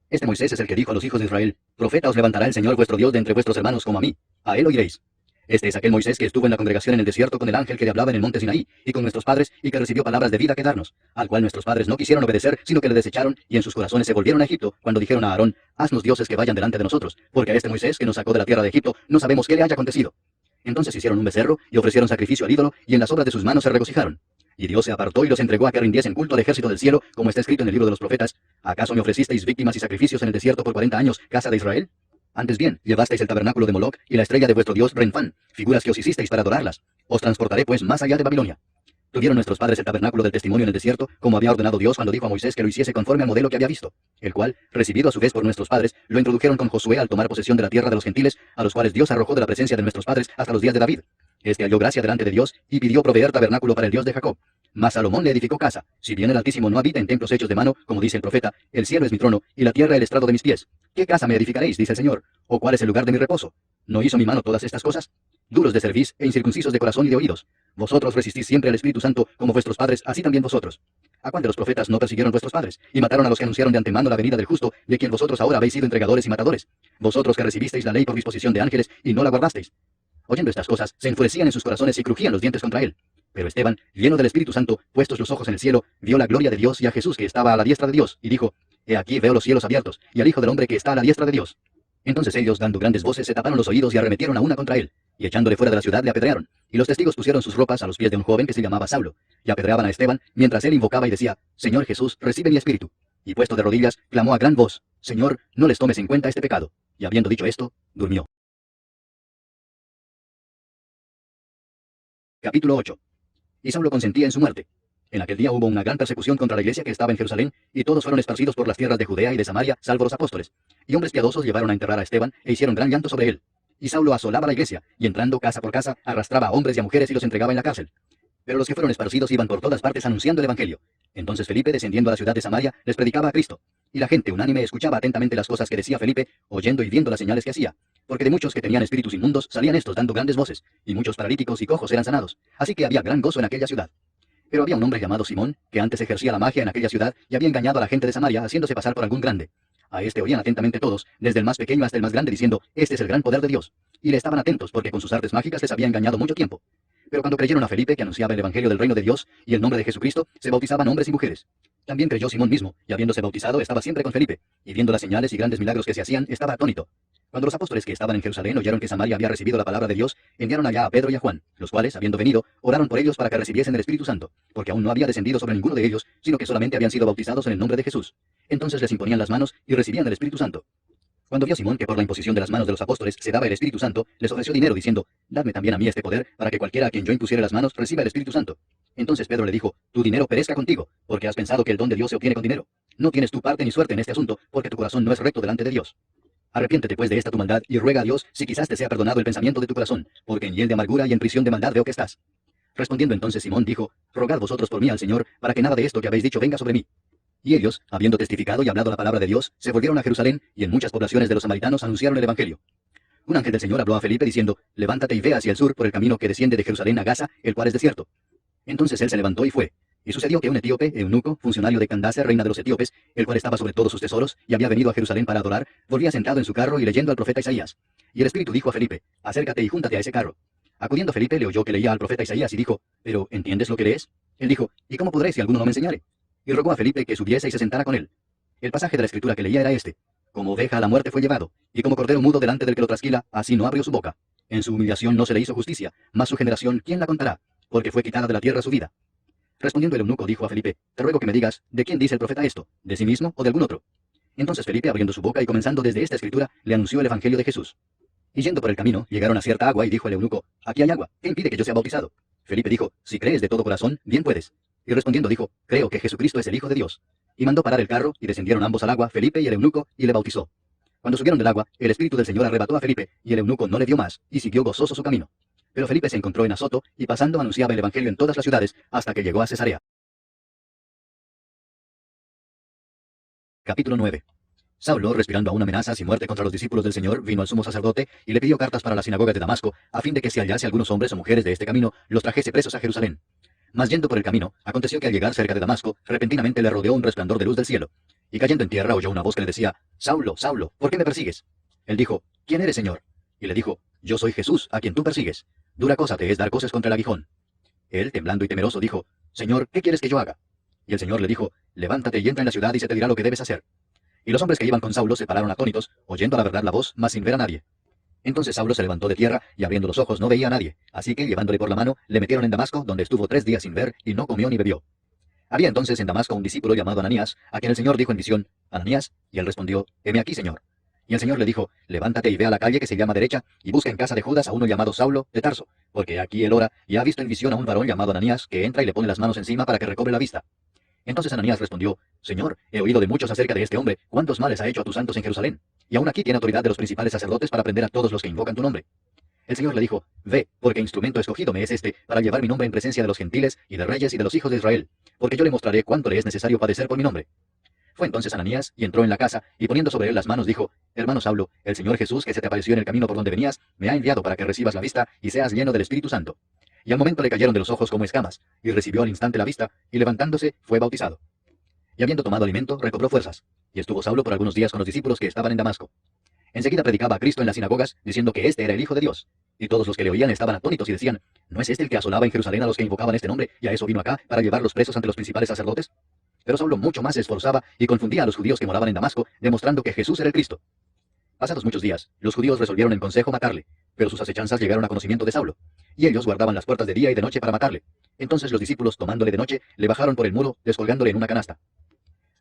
Speaker 1: Este Moisés es el que dijo a los hijos de Israel, profeta os levantará el Señor vuestro Dios de entre vuestros hermanos como a mí. A él oiréis. Este es aquel Moisés que estuvo en la congregación en el desierto con el ángel que le hablaba en el monte Sinaí, y con nuestros padres, y que recibió palabras de vida que darnos, al cual nuestros padres no quisieron obedecer, sino que le desecharon, y en sus corazones se volvieron a Egipto, cuando dijeron a Aarón, haznos dioses que vayan delante de nosotros, porque a este Moisés que nos sacó de la tierra de Egipto, no sabemos qué le haya acontecido. Entonces hicieron un becerro, y ofrecieron sacrificio al ídolo, y en las obras de sus manos se regocijaron. Y Dios se apartó y los entregó a que rindiesen culto al ejército del cielo, como está escrito en el libro de los profetas. ¿Acaso me ofrecisteis víctimas y sacrificios en el desierto por 40 años, casa de Israel? Antes bien, llevasteis el tabernáculo de Moloc y la estrella de vuestro dios Renfán, figuras que os hicisteis para adorarlas. Os transportaré pues más allá de Babilonia. Tuvieron nuestros padres el tabernáculo del testimonio en el desierto, como había ordenado Dios cuando dijo a Moisés que lo hiciese conforme al modelo que había visto, el cual, recibido a su vez por nuestros padres, lo introdujeron con Josué al tomar posesión de la tierra de los gentiles, a los cuales Dios arrojó de la presencia de nuestros padres hasta los días de David. Este halló gracia delante de Dios y pidió proveer tabernáculo para el Dios de Jacob. Mas Salomón le edificó casa. Si bien el Altísimo no habita en templos hechos de mano, como dice el profeta, el cielo es mi trono y la tierra el estrado de mis pies. ¿Qué casa me edificaréis? Dice el Señor. ¿O cuál es el lugar de mi reposo? ¿No hizo mi mano todas estas cosas? Duros de cerviz e incircuncisos de corazón y de oídos. Vosotros resistís siempre al Espíritu Santo, como vuestros padres, así también vosotros. ¿A cuál de los profetas no persiguieron vuestros padres? Y mataron a los que anunciaron de antemano la venida del justo, de quien vosotros ahora habéis sido entregadores y matadores. Vosotros que recibisteis la ley por disposición de ángeles y no la guardasteis. Oyendo estas cosas, se enfurecían en sus corazones y crujían los dientes contra él. Pero Esteban, lleno del Espíritu Santo, puestos los ojos en el cielo, vio la gloria de Dios y a Jesús que estaba a la diestra de Dios, y dijo, he aquí veo los cielos abiertos, y al Hijo del Hombre que está a la diestra de Dios. Entonces ellos, dando grandes voces, se taparon los oídos y arremetieron a una contra él, y echándole fuera de la ciudad le apedrearon. Y los testigos pusieron sus ropas a los pies de un joven que se llamaba Saulo, y apedreaban a Esteban, mientras él invocaba y decía, Señor Jesús, recibe mi espíritu. Y puesto de rodillas, clamó a gran voz, Señor, no les tomes en cuenta este pecado. y habiendo dicho esto, durmió. Capítulo 8. Y Saulo consentía en su muerte. En aquel día hubo una gran persecución contra la iglesia que estaba en Jerusalén, y todos fueron esparcidos por las tierras de Judea y de Samaria, salvo los apóstoles. Y hombres piadosos llevaron a enterrar a Esteban, e hicieron gran llanto sobre él. Y Saulo asolaba la iglesia, y entrando casa por casa, arrastraba a hombres y a mujeres y los entregaba en la cárcel. Pero los que fueron esparcidos iban por todas partes anunciando el evangelio. Entonces Felipe, descendiendo a la ciudad de Samaria, les predicaba a Cristo. Y la gente unánime escuchaba atentamente las cosas que decía Felipe, oyendo y viendo las señales que hacía. Porque de muchos que tenían espíritus inmundos salían estos dando grandes voces, y muchos paralíticos y cojos eran sanados. Así que había gran gozo en aquella ciudad. Pero había un hombre llamado Simón, que antes ejercía la magia en aquella ciudad, y había engañado a la gente de Samaria, haciéndose pasar por algún grande. A este oían atentamente todos, desde el más pequeño hasta el más grande, diciendo, este es el gran poder de Dios. Y le estaban atentos, porque con sus artes mágicas les había engañado mucho tiempo. Pero cuando creyeron a Felipe, que anunciaba el evangelio del reino de Dios, y el nombre de Jesucristo, se bautizaban hombres y mujeres. También creyó Simón mismo, y habiéndose bautizado, estaba siempre con Felipe, y viendo las señales y grandes milagros que se hacían, estaba atónito. Cuando los apóstoles que estaban en Jerusalén oyeron que Samaria había recibido la palabra de Dios, enviaron allá a Pedro y a Juan, los cuales, habiendo venido, oraron por ellos para que recibiesen el Espíritu Santo, porque aún no había descendido sobre ninguno de ellos, sino que solamente habían sido bautizados en el nombre de Jesús. Entonces les imponían las manos y recibían el Espíritu Santo. Cuando vio Simón que por la imposición de las manos de los apóstoles se daba el Espíritu Santo, les ofreció dinero diciendo, dadme también a mí este poder, para que cualquiera a quien yo impusiere las manos reciba el Espíritu Santo. Entonces Pedro le dijo, tu dinero perezca contigo, porque has pensado que el don de Dios se obtiene con dinero. No tienes tu parte ni suerte en este asunto, porque tu corazón no es recto delante de Dios. Arrepiéntete pues de esta tu maldad, y ruega a Dios, si quizás te sea perdonado el pensamiento de tu corazón, porque en hiel de amargura y en prisión de maldad veo que estás. Respondiendo entonces Simón dijo, rogad vosotros por mí al Señor, para que nada de esto que habéis dicho venga sobre mí. Y ellos, habiendo testificado y hablado la palabra de Dios, se volvieron a Jerusalén, y en muchas poblaciones de los samaritanos anunciaron el evangelio. Un ángel del Señor habló a Felipe diciendo, levántate y ve hacia el sur por el camino que desciende de Jerusalén a Gaza, el cual es desierto. Entonces él se levantó y fue. Y sucedió que un etíope, eunuco, funcionario de Candace, reina de los etíopes, el cual estaba sobre todos sus tesoros, y había venido a Jerusalén para adorar, volvía sentado en su carro y leyendo al profeta Isaías. Y el Espíritu dijo a Felipe, acércate y júntate a ese carro. Acudiendo Felipe le oyó que leía al profeta Isaías y dijo, pero ¿entiendes lo que lees? Él dijo, ¿y cómo podré si alguno no me enseñare? Y rogó a Felipe que subiese y se sentara con él. El pasaje de la escritura que leía era este, como oveja a la muerte fue llevado, y como cordero mudo delante del que lo trasquila, así no abrió su boca. En su humillación no se le hizo justicia, mas su generación, ¿quién la contará? Porque fue quitada de la tierra su vida. Respondiendo el eunuco dijo a Felipe, te ruego que me digas, ¿de quién dice el profeta esto? ¿De sí mismo o de algún otro? Entonces Felipe, abriendo su boca y comenzando desde esta escritura, le anunció el evangelio de Jesús. Y yendo por el camino, llegaron a cierta agua y dijo el eunuco, aquí hay agua, ¿qué impide que yo sea bautizado? Felipe dijo, si crees de todo corazón, bien puedes. Y respondiendo dijo, creo que Jesucristo es el Hijo de Dios. Y mandó parar el carro, y descendieron ambos al agua, Felipe y el eunuco, y le bautizó. Cuando subieron del agua, el Espíritu del Señor arrebató a Felipe, y el eunuco no le dio más, y siguió gozoso su camino. Pero Felipe se encontró en Azoto, y pasando anunciaba el evangelio en todas las ciudades, hasta que llegó a Cesarea. Capítulo 9. Saulo, respirando aún amenazas y muerte contra los discípulos del Señor, vino al sumo sacerdote y le pidió cartas para las sinagogas de Damasco, a fin de que si hallase algunos hombres o mujeres de este camino, los trajese presos a Jerusalén. Mas yendo por el camino, aconteció que al llegar cerca de Damasco, repentinamente le rodeó un resplandor de luz del cielo. Y cayendo en tierra oyó una voz que le decía, Saulo, Saulo, ¿por qué me persigues? Él dijo, ¿quién eres, Señor? Y le dijo, yo soy Jesús, a quien tú persigues. Dura cosa te es dar coces contra el aguijón. Él, temblando y temeroso, dijo, Señor, ¿qué quieres que yo haga? Y el Señor le dijo, levántate y entra en la ciudad y se te dirá lo que debes hacer. Y los hombres que iban con Saulo se pararon atónitos, oyendo a la verdad la voz, mas sin ver a nadie. Entonces Saulo se levantó de tierra, y abriendo los ojos no veía a nadie. Así que, llevándole por la mano, le metieron en Damasco, donde estuvo 3 días sin ver, y no comió ni bebió. Había entonces en Damasco un discípulo llamado Ananías, a quien el Señor dijo en visión, Ananías, y él respondió, heme aquí, Señor. Y el Señor le dijo, levántate y ve a la calle que se llama Derecha, y busca en casa de Judas a uno llamado Saulo, de Tarso, porque aquí él ora, y ha visto en visión a un varón llamado Ananías, que entra y le pone las manos encima para que recobre la vista. Entonces Ananías respondió, Señor, he oído de muchos acerca de este hombre, cuántos males ha hecho a tus santos en Jerusalén, y aún aquí tiene autoridad de los principales sacerdotes para prender a todos los que invocan tu nombre. El Señor le dijo, ve, porque instrumento escogido me es este, para llevar mi nombre en presencia de los gentiles, y de reyes y de los hijos de Israel, porque yo le mostraré cuánto le es necesario padecer por mi nombre. Fue entonces Ananías, y entró en la casa, y poniendo sobre él las manos dijo, Hermano Saulo, el Señor Jesús que se te apareció en el camino por donde venías, me ha enviado para que recibas la vista, y seas lleno del Espíritu Santo. Y al momento le cayeron de los ojos como escamas, y recibió al instante la vista, y levantándose, fue bautizado. Y habiendo tomado alimento, recobró fuerzas. Y estuvo Saulo por algunos días con los discípulos que estaban en Damasco. Enseguida predicaba a Cristo en las sinagogas, diciendo que este era el Hijo de Dios. Y todos los que le oían estaban atónitos y decían, ¿no es este el que asolaba en Jerusalén a los que invocaban este nombre, y a eso vino acá, para llevarlos presos ante los principales sacerdotes? Pero Saulo mucho más se esforzaba y confundía a los judíos que moraban en Damasco, demostrando que Jesús era el Cristo. Pasados muchos días, los judíos resolvieron en consejo matarle, pero sus acechanzas llegaron a conocimiento de Saulo, y ellos guardaban las puertas de día y de noche para matarle. Entonces los discípulos, tomándole de noche, le bajaron por el muro, descolgándole en una canasta.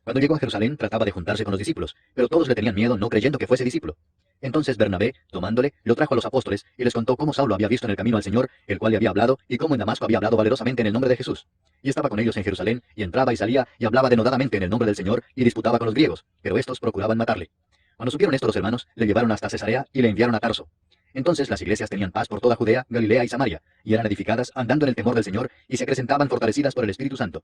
Speaker 1: Cuando llegó a Jerusalén, trataba de juntarse con los discípulos, pero todos le tenían miedo, no creyendo que fuese discípulo. Entonces Bernabé, tomándole, lo trajo a los apóstoles, y les contó cómo Saulo había visto en el camino al Señor, el cual le había hablado, y cómo en Damasco había hablado valerosamente en el nombre de Jesús. Y estaba con ellos en Jerusalén, y entraba y salía, y hablaba denodadamente en el nombre del Señor, y disputaba con los griegos, pero estos procuraban matarle. Cuando supieron esto los hermanos, le llevaron hasta Cesarea, y le enviaron a Tarso. Entonces las iglesias tenían paz por toda Judea, Galilea y Samaria, y eran edificadas, andando en el temor del Señor, y se acrecentaban fortalecidas por el Espíritu Santo.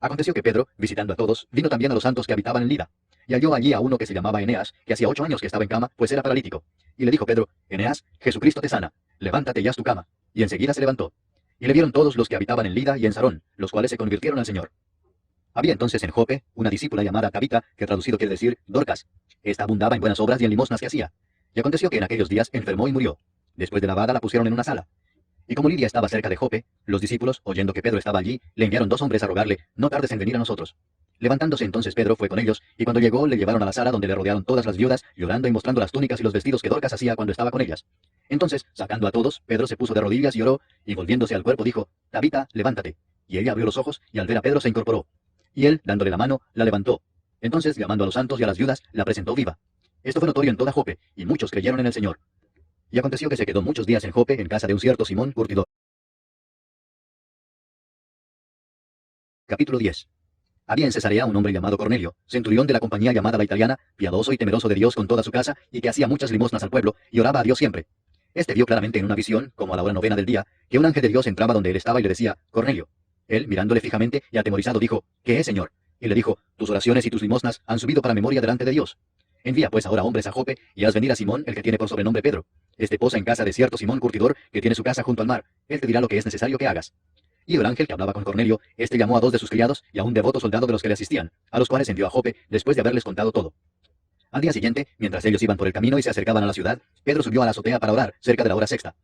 Speaker 1: Aconteció que Pedro, visitando a todos, vino también a los santos que habitaban en Lida, y halló allí a uno que se llamaba Eneas, que hacía 8 años que estaba en cama, pues era paralítico. Y le dijo Pedro: Eneas, Jesucristo te sana, levántate y haz tu cama. Y enseguida se levantó. Y le vieron todos los que habitaban en Lida y en Sarón, los cuales se convirtieron al Señor. Había entonces en Jope una discípula llamada Tabita, que traducido quiere decir Dorcas. Esta abundaba en buenas obras y en limosnas que hacía. Y aconteció que en aquellos días enfermó y murió. Después de lavada la pusieron en una sala. Y como Lidia estaba cerca de Jope, los discípulos, oyendo que Pedro estaba allí, le enviaron 2 hombres a rogarle: no tardes en venir a nosotros. Levantándose entonces Pedro fue con ellos, y cuando llegó le llevaron a la sala donde le rodearon todas las viudas, llorando y mostrando las túnicas y los vestidos que Dorcas hacía cuando estaba con ellas. Entonces, sacando a todos, Pedro se puso de rodillas y oró, y volviéndose al cuerpo dijo: Tabita, levántate. Y ella abrió los ojos, y al ver a Pedro se incorporó. Y él, dándole la mano, la levantó. Entonces, llamando a los santos y a las viudas, la presentó viva. Esto fue notorio en toda Jope, y muchos creyeron en el Señor. Y aconteció que se quedó muchos días en Jope, en casa de un cierto Simón curtidor. Capítulo 10. Había en Cesarea un hombre llamado Cornelio, centurión de la compañía llamada la Italiana, piadoso y temeroso de Dios con toda su casa, y que hacía muchas limosnas al pueblo, y oraba a Dios siempre. Este vio claramente en una visión, como a la hora 9 del día, que un ángel de Dios entraba donde él estaba y le decía: Cornelio. Él, mirándole fijamente y atemorizado, dijo: ¿Qué es, Señor? Y le dijo: tus oraciones y tus limosnas han subido para memoria delante de Dios. Envía pues ahora hombres a Jope, y haz venir a Simón, el que tiene por sobrenombre Pedro. Este posa en casa de cierto Simón curtidor, que tiene su casa junto al mar. Él te dirá lo que es necesario que hagas. Y el ángel que hablaba con Cornelio, este llamó a 2 de sus criados y a un devoto soldado de los que le asistían, a los cuales envió a Jope, después de haberles contado todo. Al día siguiente, mientras ellos iban por el camino y se acercaban a la ciudad, Pedro subió a la azotea para orar, cerca de la hora sexta.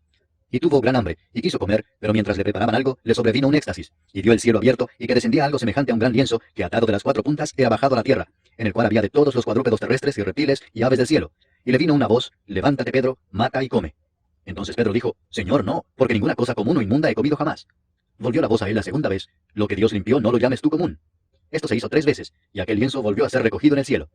Speaker 1: Y tuvo gran hambre, y quiso comer, pero mientras le preparaban algo, le sobrevino un éxtasis, y vio el cielo abierto, y que descendía algo semejante a un gran lienzo, que atado de las 4 puntas era bajado a la tierra, en el cual había de todos los cuadrúpedos terrestres y reptiles y aves del cielo. Y le vino una voz: levántate, Pedro, mata y come. Entonces Pedro dijo: Señor, no, porque ninguna cosa común o inmunda he comido jamás. Volvió la voz a él la segunda vez: lo que Dios limpió no lo llames tú común. Esto se hizo 3 veces, y aquel lienzo volvió a ser recogido en el cielo.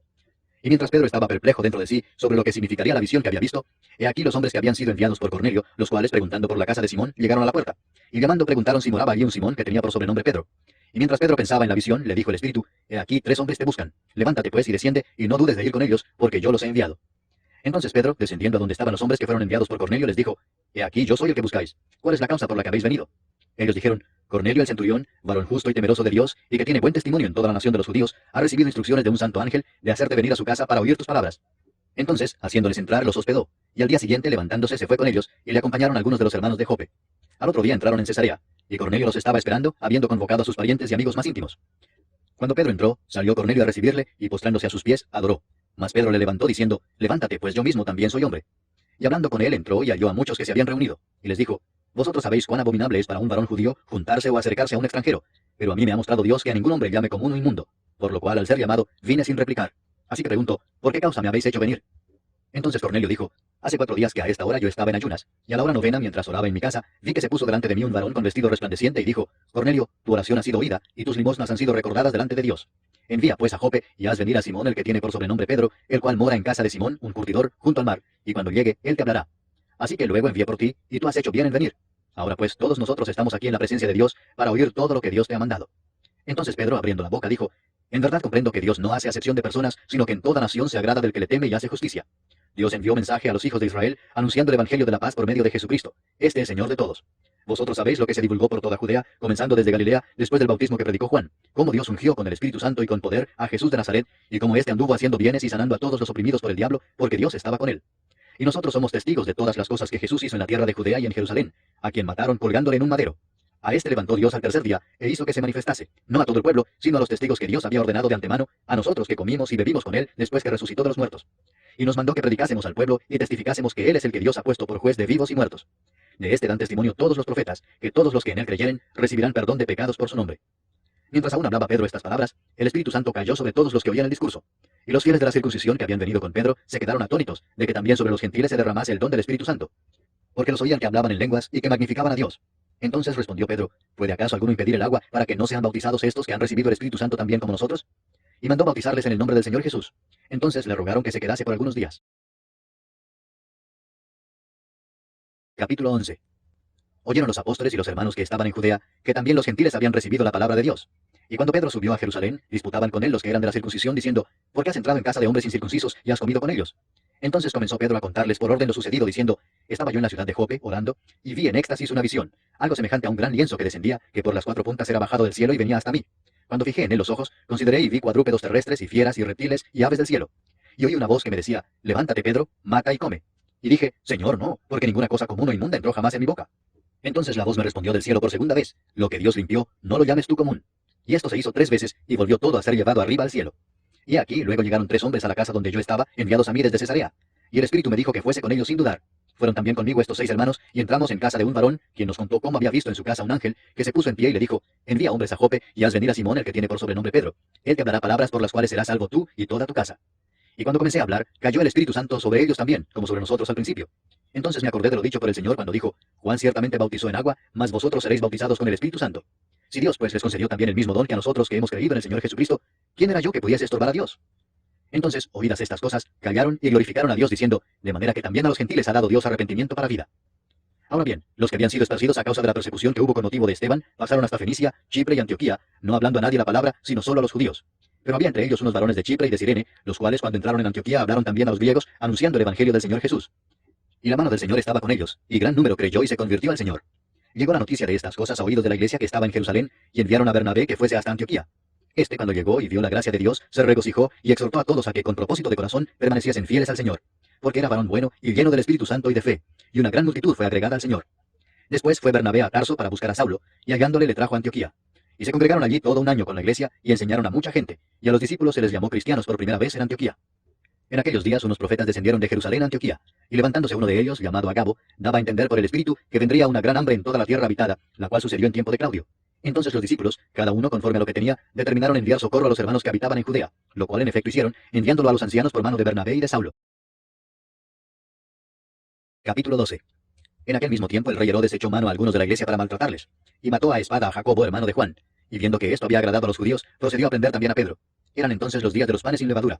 Speaker 1: Y mientras Pedro estaba perplejo dentro de sí sobre lo que significaría la visión que había visto, he aquí los hombres que habían sido enviados por Cornelio, los cuales, preguntando por la casa de Simón, llegaron a la puerta. Y llamando preguntaron si moraba allí un Simón que tenía por sobrenombre Pedro. Y mientras Pedro pensaba en la visión, le dijo el Espíritu: he aquí 3 hombres te buscan. Levántate pues y desciende, y no dudes de ir con ellos, porque yo los he enviado. Entonces Pedro, descendiendo a donde estaban los hombres que fueron enviados por Cornelio, les dijo: he aquí yo soy el que buscáis. ¿Cuál es la causa por la que habéis venido? Ellos dijeron: Cornelio el centurión, varón justo y temeroso de Dios, y que tiene buen testimonio en toda la nación de los judíos, ha recibido instrucciones de un santo ángel de hacerte venir a su casa para oír tus palabras. Entonces, haciéndoles entrar, los hospedó, y al día siguiente, levantándose, se fue con ellos, y le acompañaron algunos de los hermanos de Jope. Al otro día entraron en Cesarea, y Cornelio los estaba esperando, habiendo convocado a sus parientes y amigos más íntimos. Cuando Pedro entró, salió Cornelio a recibirle, y postrándose a sus pies, adoró. Mas Pedro le levantó diciendo: levántate, pues yo mismo también soy hombre. Y hablando con él, entró y halló a muchos que se habían reunido, y les dijo: vosotros sabéis cuán abominable es para un varón judío juntarse o acercarse a un extranjero, pero a mí me ha mostrado Dios que a ningún hombre llame común o inmundo, por lo cual al ser llamado, vine sin replicar. Así que pregunto: ¿por qué causa me habéis hecho venir? Entonces Cornelio dijo: hace 4 días que a esta hora yo estaba en ayunas, y a la hora 9, mientras oraba en mi casa, vi que se puso delante de mí un varón con vestido resplandeciente y dijo: Cornelio, tu oración ha sido oída, y tus limosnas han sido recordadas delante de Dios. Envía pues a Jope, y haz venir a Simón, el que tiene por sobrenombre Pedro, el cual mora en casa de Simón, un curtidor, junto al mar, y cuando llegue, él te hablará. Así que luego envié por ti, y tú has hecho bien en venir. Ahora pues todos nosotros estamos aquí en la presencia de Dios para oír todo lo que Dios te ha mandado. Entonces Pedro, abriendo la boca, dijo: en verdad comprendo que Dios no hace acepción de personas, sino que en toda nación se agrada del que le teme y hace justicia. Dios envió mensaje a los hijos de Israel, anunciando el evangelio de la paz por medio de Jesucristo. Este es Señor de todos. Vosotros sabéis lo que se divulgó por toda Judea, comenzando desde Galilea, después del bautismo que predicó Juan, cómo Dios ungió con el Espíritu Santo y con poder a Jesús de Nazaret, y cómo éste anduvo haciendo bienes y sanando a todos los oprimidos por el diablo, porque Dios estaba con él. Y nosotros somos testigos de todas las cosas que Jesús hizo en la tierra de Judea y en Jerusalén, a quien mataron colgándole en un madero. A este levantó Dios al tercer día, e hizo que se manifestase, no a todo el pueblo, sino a los testigos que Dios había ordenado de antemano, a nosotros que comimos y bebimos con él después que resucitó de los muertos. Y nos mandó que predicásemos al pueblo y testificásemos que él es el que Dios ha puesto por juez de vivos y muertos. De este dan testimonio todos los profetas, que todos los que en él creyeren recibirán perdón de pecados por su nombre. Mientras aún hablaba Pedro estas palabras, el Espíritu Santo cayó sobre todos los que oían el discurso. Y los fieles de la circuncisión que habían venido con Pedro se quedaron atónitos de que también sobre los gentiles se derramase el don del Espíritu Santo, porque los oían que hablaban en lenguas y que magnificaban a Dios. Entonces respondió Pedro: ¿puede acaso alguno impedir el agua para que no sean bautizados estos que han recibido el Espíritu Santo también como nosotros? Y mandó bautizarles en el nombre del Señor Jesús. Entonces le rogaron que se quedase por algunos días. Capítulo 11. Oyeron los apóstoles y los hermanos que estaban en Judea, que también los gentiles habían recibido la palabra de Dios. Y cuando Pedro subió a Jerusalén, disputaban con él los que eran de la circuncisión, diciendo, ¿por qué has entrado en casa de hombres incircuncisos y has comido con ellos? Entonces comenzó Pedro a contarles por orden lo sucedido, diciendo, estaba yo en la ciudad de Jope, orando, y vi en éxtasis una visión, algo semejante a un gran lienzo que descendía, que por las cuatro puntas era bajado del cielo y venía hasta mí. Cuando fijé en él los ojos, consideré y vi cuadrúpedos terrestres y fieras y reptiles y aves del cielo. Y oí una voz que me decía, levántate, Pedro, mata y come. Y dije, Señor, no, porque ninguna cosa común o inmunda entró jamás en mi boca. Entonces la voz me respondió del cielo por segunda vez, lo que Dios limpió, no lo llames tú común. Y esto se hizo 3 veces, y volvió todo a ser llevado arriba al cielo. Y aquí luego llegaron 3 hombres a la casa donde yo estaba, enviados a mí desde Cesarea. Y el Espíritu me dijo que fuese con ellos sin dudar. Fueron también conmigo estos 6 hermanos, y entramos en casa de un varón, quien nos contó cómo había visto en su casa un ángel, que se puso en pie y le dijo, envía hombres a Jope, y haz venir a Simón, el que tiene por sobrenombre Pedro. Él te hablará palabras por las cuales serás salvo tú y toda tu casa. Y cuando comencé a hablar, cayó el Espíritu Santo sobre ellos también, como sobre nosotros al principio. Entonces me acordé de lo dicho por el Señor cuando dijo, Juan ciertamente bautizó en agua, mas vosotros seréis bautizados con el Espíritu Santo. Si Dios pues les concedió también el mismo don que a nosotros que hemos creído en el Señor Jesucristo, ¿quién era yo que pudiese estorbar a Dios? Entonces, oídas estas cosas, callaron y glorificaron a Dios diciendo, de manera que también a los gentiles ha dado Dios arrepentimiento para vida. Ahora bien, los que habían sido esparcidos a causa de la persecución que hubo con motivo de Esteban, pasaron hasta Fenicia, Chipre y Antioquía, no hablando a nadie la palabra, sino solo a los judíos. Pero había entre ellos unos varones de Chipre y de Cirene, los cuales cuando entraron en Antioquía hablaron también a los griegos, anunciando el evangelio del Señor Jesús. Y la mano del Señor estaba con ellos, y gran número creyó y se convirtió al Señor. Llegó la noticia de estas cosas a oídos de la iglesia que estaba en Jerusalén, y enviaron a Bernabé que fuese hasta Antioquía. Este, cuando llegó y vio la gracia de Dios, se regocijó y exhortó a todos a que con propósito de corazón permaneciesen fieles al Señor, porque era varón bueno y lleno del Espíritu Santo y de fe, y una gran multitud fue agregada al Señor. Después fue Bernabé a Tarso para buscar a Saulo, y hallándole le trajo a Antioquía. Y se congregaron allí todo un año con la iglesia, y enseñaron a mucha gente, y a los discípulos se les llamó cristianos por primera vez en Antioquía. En aquellos días unos profetas descendieron de Jerusalén a Antioquía, y levantándose uno de ellos, llamado Agabo, daba a entender por el Espíritu que vendría una gran hambre en toda la tierra habitada, la cual sucedió en tiempo de Claudio. Entonces los discípulos, cada uno conforme a lo que tenía, determinaron enviar socorro a los hermanos que habitaban en Judea, lo cual en efecto hicieron, enviándolo a los ancianos por mano de Bernabé y de Saulo. Capítulo 12. En aquel mismo tiempo el rey Herodes echó mano a algunos de la iglesia para maltratarles, y mató a espada a Jacobo, hermano de Juan, y viendo que esto había agradado a los judíos, procedió a prender también a Pedro. Eran entonces los días de los panes sin levadura.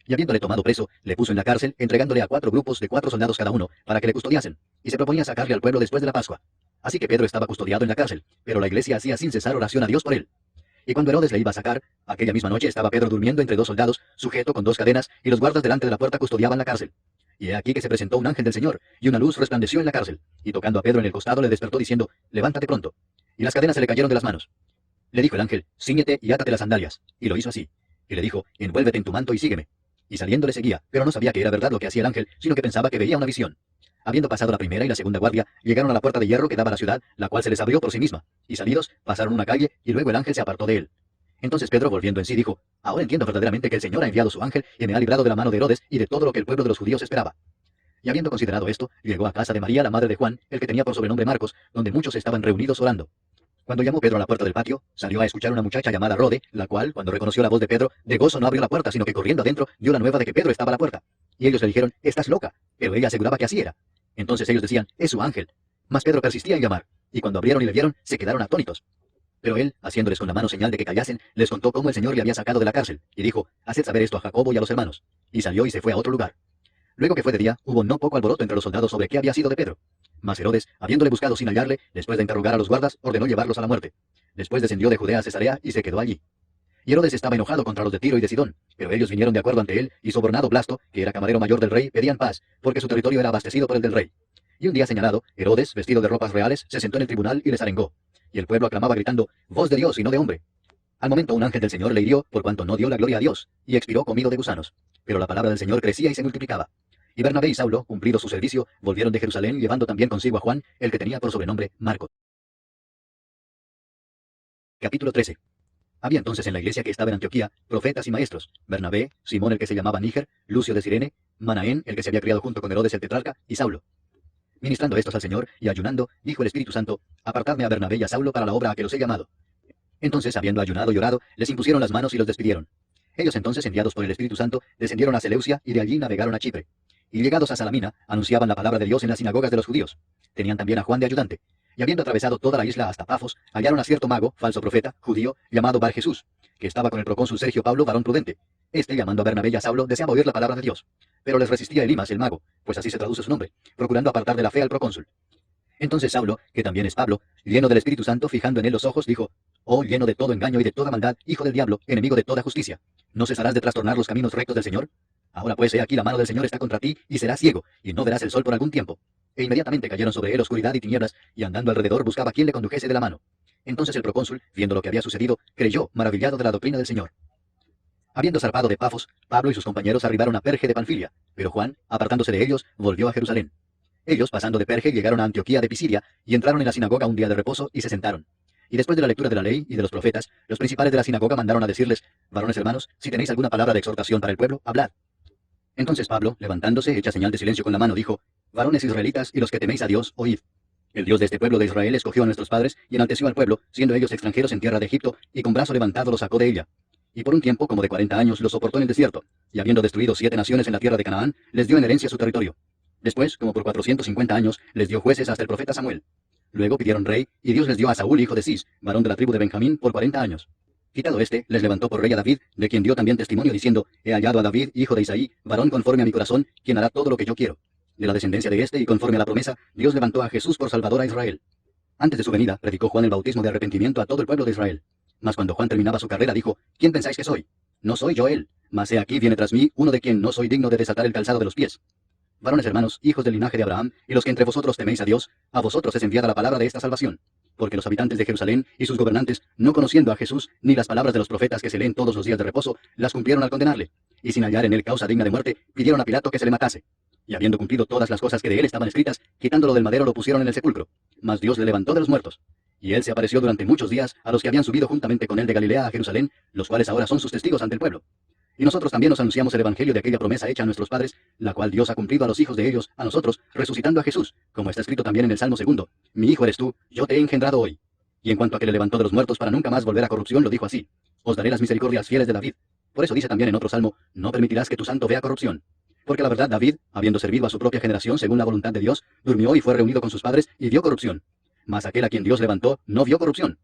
Speaker 1: Y habiéndole tomado preso, le puso en la cárcel, entregándole a 4 grupos de 4 soldados cada uno, para que le custodiasen, y se proponía sacarle al pueblo después de la Pascua. Así que Pedro estaba custodiado en la cárcel, pero la iglesia hacía sin cesar oración a Dios por él. Y cuando Herodes le iba a sacar, aquella misma noche estaba Pedro durmiendo entre 2 soldados, sujeto con 2 cadenas, y los guardas delante de la puerta custodiaban la cárcel. Y he aquí que se presentó un ángel del Señor, y una luz resplandeció en la cárcel, y tocando a Pedro en el costado le despertó diciendo, levántate pronto. Y las cadenas se le cayeron de las manos. Le dijo el ángel, cíñete y átate las sandalias. Y lo hizo así. Y le dijo, envuélvete en tu manto y sígueme. Y saliendo le seguía, pero no sabía que era verdad lo que hacía el ángel, sino que pensaba que veía una visión. Habiendo pasado la primera y la segunda guardia, llegaron a la puerta de hierro que daba a la ciudad, la cual se les abrió por sí misma. Y salidos, pasaron una calle, y luego el ángel se apartó de él. Entonces Pedro, volviendo en sí, dijo, ahora entiendo verdaderamente que el Señor ha enviado su ángel, y me ha librado de la mano de Herodes y de todo lo que el pueblo de los judíos esperaba. Y habiendo considerado esto, llegó a casa de María, la madre de Juan, el que tenía por sobrenombre Marcos, donde muchos estaban reunidos orando. Cuando llamó Pedro a la puerta del patio, salió a escuchar una muchacha llamada Rode, la cual, cuando reconoció la voz de Pedro, de gozo no abrió la puerta, sino que corriendo adentro, dio la nueva de que Pedro estaba a la puerta. Y ellos le dijeron, estás loca, pero ella aseguraba que así era. Entonces ellos decían, es su ángel. Mas Pedro persistía en llamar, y cuando abrieron y le vieron, se quedaron atónitos. Pero él, haciéndoles con la mano señal de que callasen, les contó cómo el Señor le había sacado de la cárcel, y dijo, haced saber esto a Jacobo y a los hermanos. Y salió y se fue a otro lugar. Luego que fue de día, hubo no poco alboroto entre los soldados sobre qué había sido de Pedro. Mas Herodes, habiéndole buscado sin hallarle, después de interrogar a los guardas, ordenó llevarlos a la muerte. Después descendió de Judea a Cesarea y se quedó allí. Y Herodes estaba enojado contra los de Tiro y de Sidón, pero ellos vinieron de acuerdo ante él, y sobornado Blasto, que era camarero mayor del rey, pedían paz, porque su territorio era abastecido por el del rey. Y un día señalado, Herodes, vestido de ropas reales, se sentó en el tribunal y les arengó. Y el pueblo aclamaba gritando, voz de Dios y no de hombre. Al momento un ángel del Señor le hirió, por cuanto no dio la gloria a Dios, y expiró comido de gusanos. Pero la palabra del Señor crecía y se multiplicaba. Y Bernabé y Saulo, cumplido su servicio, volvieron de Jerusalén, llevando también consigo a Juan, el que tenía por sobrenombre Marcos. Capítulo 13. Había entonces en la iglesia que estaba en Antioquía profetas y maestros, Bernabé, Simón el que se llamaba Níger, Lucio de Cirene, Manaén el que se había criado junto con Herodes el tetrarca, y Saulo. Ministrando estos al Señor, y ayunando, dijo el Espíritu Santo, apartadme a Bernabé y a Saulo para la obra a que los he llamado. Entonces, habiendo ayunado y orado, les impusieron las manos y los despidieron. Ellos entonces, enviados por el Espíritu Santo, descendieron a Seleucia y de allí navegaron a Chipre. Y llegados a Salamina, anunciaban la palabra de Dios en las sinagogas de los judíos. Tenían también a Juan de ayudante. Y habiendo atravesado toda la isla hasta Pafos, hallaron a cierto mago, falso profeta, judío, llamado Bar Jesús, que estaba con el procónsul Sergio Pablo, varón prudente. Este, llamando a Bernabé y a Saulo, deseaba oír la palabra de Dios. Pero les resistía Elimas el mago, pues así se traduce su nombre, procurando apartar de la fe al procónsul. Entonces Saulo, que también es Pablo, lleno del Espíritu Santo, fijando en él los ojos, dijo: «Oh, lleno de todo engaño y de toda maldad, hijo del diablo, enemigo de toda justicia, ¿no cesarás de trastornar los caminos rectos del Señor? Ahora pues, he aquí la mano del Señor está contra ti, y serás ciego, y no verás el sol por algún tiempo». E inmediatamente cayeron sobre él oscuridad y tinieblas, y andando alrededor buscaba quien le condujese de la mano. Entonces el procónsul, viendo lo que había sucedido, creyó, maravillado de la doctrina del Señor. Habiendo zarpado de Pafos, Pablo y sus compañeros arribaron a Perge de Panfilia, pero Juan, apartándose de ellos, volvió a Jerusalén. Ellos, pasando de Perge, llegaron a Antioquía de Pisidia, y entraron en la sinagoga un día de reposo, y se sentaron. Y después de la lectura de la ley y de los profetas, los principales de la sinagoga mandaron a decirles: «Varones hermanos, si tenéis alguna palabra de exhortación para el pueblo, hablad». Entonces Pablo, levantándose, hecha señal de silencio con la mano, dijo: «Varones israelitas y los que teméis a Dios, oíd. El Dios de este pueblo de Israel escogió a nuestros padres y enalteció al pueblo, siendo ellos extranjeros en tierra de Egipto, y con brazo levantado los sacó de ella. Y por un tiempo, como de 40 años, los soportó en el desierto, y habiendo destruido 7 naciones en la tierra de Canaán, les dio en herencia su territorio. Después, como por 450 años, les dio jueces hasta el profeta Samuel. Luego pidieron rey, y Dios les dio a Saúl, hijo de Cis, varón de la tribu de Benjamín, por 40 años. Quitado este, les levantó por rey a David, de quien dio también testimonio diciendo: «He hallado a David, hijo de Isaí, varón conforme a mi corazón, quien hará todo lo que yo quiero». De la descendencia de este, y conforme a la promesa, Dios levantó a Jesús por Salvador a Israel. Antes de su venida, predicó Juan el bautismo de arrepentimiento a todo el pueblo de Israel. Mas cuando Juan terminaba su carrera, dijo: «¿Quién pensáis que soy? No soy yo él, mas he aquí viene tras mí uno de quien no soy digno de desatar el calzado de los pies». Varones hermanos, hijos del linaje de Abraham, y los que entre vosotros teméis a Dios, a vosotros es enviada la palabra de esta salvación. Porque los habitantes de Jerusalén y sus gobernantes, no conociendo a Jesús, ni las palabras de los profetas que se leen todos los días de reposo, las cumplieron al condenarle. Y sin hallar en él causa digna de muerte, pidieron a Pilato que se le matase. Y habiendo cumplido todas las cosas que de él estaban escritas, quitándolo del madero lo pusieron en el sepulcro. Mas Dios le levantó de los muertos. Y él se apareció durante muchos días a los que habían subido juntamente con él de Galilea a Jerusalén, los cuales ahora son sus testigos ante el pueblo. Y nosotros también nos anunciamos el evangelio de aquella promesa hecha a nuestros padres, la cual Dios ha cumplido a los hijos de ellos, a nosotros, resucitando a Jesús, como está escrito también en el Salmo 2: «Mi hijo eres tú, yo te he engendrado hoy». Y en cuanto a que le levantó de los muertos para nunca más volver a corrupción, lo dijo así: «Os daré las misericordias fieles de David». Por eso dice también en otro salmo: «No permitirás que tu santo vea corrupción». Porque la verdad, David, habiendo servido a su propia generación según la voluntad de Dios, durmió y fue reunido con sus padres y vio corrupción. Mas aquel a quien Dios levantó no vio corrupción.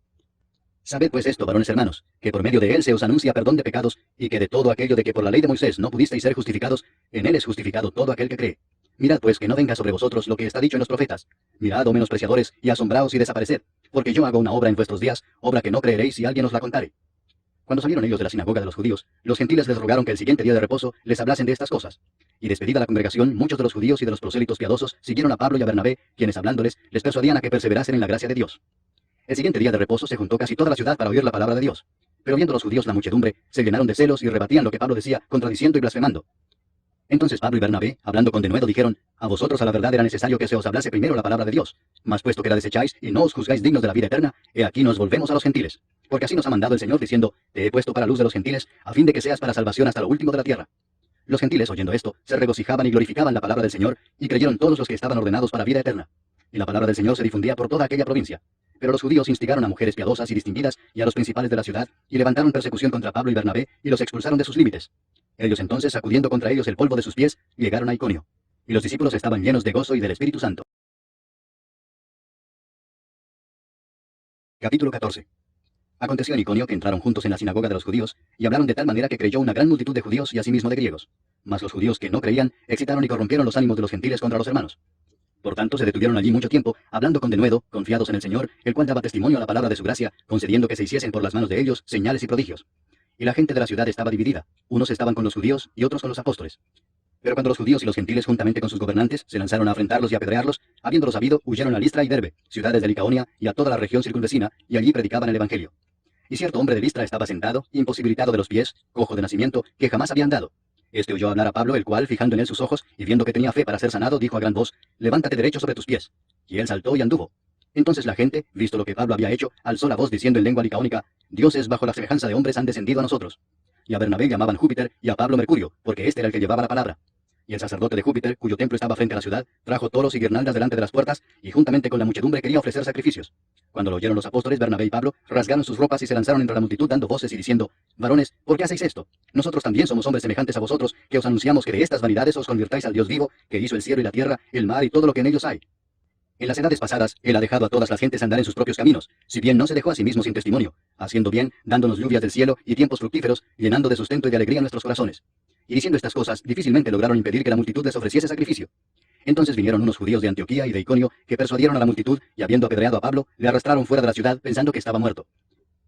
Speaker 1: Sabed pues esto, varones hermanos, que por medio de él se os anuncia perdón de pecados, y que de todo aquello de que por la ley de Moisés no pudisteis ser justificados, en él es justificado todo aquel que cree. Mirad pues que no venga sobre vosotros lo que está dicho en los profetas. Mirad, oh menospreciadores, y asombraos y desapareced, porque yo hago una obra en vuestros días, obra que no creeréis si alguien os la contare. Cuando salieron ellos de la sinagoga de los judíos, los gentiles les rogaron que el siguiente día de reposo les hablasen de estas cosas. Y despedida la congregación, muchos de los judíos y de los prosélitos piadosos siguieron a Pablo y a Bernabé, quienes hablándoles les persuadían a que perseverasen en la gracia de Dios. El siguiente día de reposo se juntó casi toda la ciudad para oír la palabra de Dios. Pero viendo los judíos la muchedumbre, se llenaron de celos y rebatían lo que Pablo decía, contradiciendo y blasfemando. Entonces Pablo y Bernabé, hablando con denuedo, dijeron: «A vosotros a la verdad era necesario que se os hablase primero la palabra de Dios. Mas puesto que la desecháis y no os juzgáis dignos de la vida eterna, he aquí nos volvemos a los gentiles. Porque así nos ha mandado el Señor, diciendo: Te he puesto para luz de los gentiles, a fin de que seas para salvación hasta lo último de la tierra». Los gentiles, oyendo esto, se regocijaban y glorificaban la palabra del Señor, y creyeron todos los que estaban ordenados para vida eterna. Y la palabra del Señor se difundía por toda aquella provincia. Pero los judíos instigaron a mujeres piadosas y distinguidas y a los principales de la ciudad, y levantaron persecución contra Pablo y Bernabé, y los expulsaron de sus límites. Ellos entonces, sacudiendo contra ellos el polvo de sus pies, llegaron a Iconio. Y los discípulos estaban llenos de gozo y del Espíritu Santo. Capítulo 14. Aconteció en Iconio que entraron juntos en la sinagoga de los judíos, y hablaron de tal manera que creyó una gran multitud de judíos y asimismo de griegos. Mas los judíos que no creían, excitaron y corrompieron los ánimos de los gentiles contra los hermanos. Por tanto, se detuvieron allí mucho tiempo, hablando con denuedo, confiados en el Señor, el cual daba testimonio a la palabra de su gracia, concediendo que se hiciesen por las manos de ellos señales y prodigios. Y la gente de la ciudad estaba dividida, unos estaban con los judíos y otros con los apóstoles. Pero cuando los judíos y los gentiles, juntamente con sus gobernantes, se lanzaron a afrentarlos y a apedrearlos, habiéndolo sabido, huyeron a Listra y Derbe, ciudades de Licaonia, y a toda la región circunvecina, y allí predicaban el evangelio. Y cierto hombre de Listra estaba sentado, imposibilitado de los pies, cojo de nacimiento, que jamás había andado. Este oyó hablar a Pablo, el cual, fijando en él sus ojos, y viendo que tenía fe para ser sanado, dijo a gran voz: «Levántate derecho sobre tus pies». Y él saltó y anduvo. Entonces la gente, visto lo que Pablo había hecho, alzó la voz diciendo en lengua licaónica: «Dioses bajo la semejanza de hombres han descendido a nosotros». Y a Bernabé llamaban Júpiter, y a Pablo Mercurio, porque este era el que llevaba la palabra. Y el sacerdote de Júpiter, cuyo templo estaba frente a la ciudad, trajo toros y guirnaldas delante de las puertas, y juntamente con la muchedumbre quería ofrecer sacrificios. Cuando lo oyeron los apóstoles, Bernabé y Pablo rasgaron sus ropas y se lanzaron entre la multitud dando voces y diciendo: «Varones, ¿por qué hacéis esto? Nosotros también somos hombres semejantes a vosotros, que os anunciamos que de estas vanidades os convirtáis al Dios vivo, que hizo el cielo y la tierra, el mar y todo lo que en ellos hay». En las edades pasadas, Él ha dejado a todas las gentes andar en sus propios caminos, si bien no se dejó a sí mismo sin testimonio, haciendo bien, dándonos lluvias del cielo y tiempos fructíferos, llenando de sustento y de alegría nuestros corazones. Y diciendo estas cosas, difícilmente lograron impedir que la multitud les ofreciese sacrificio. Entonces vinieron unos judíos de Antioquía y de Iconio, que persuadieron a la multitud, y habiendo apedreado a Pablo, le arrastraron fuera de la ciudad, pensando que estaba muerto.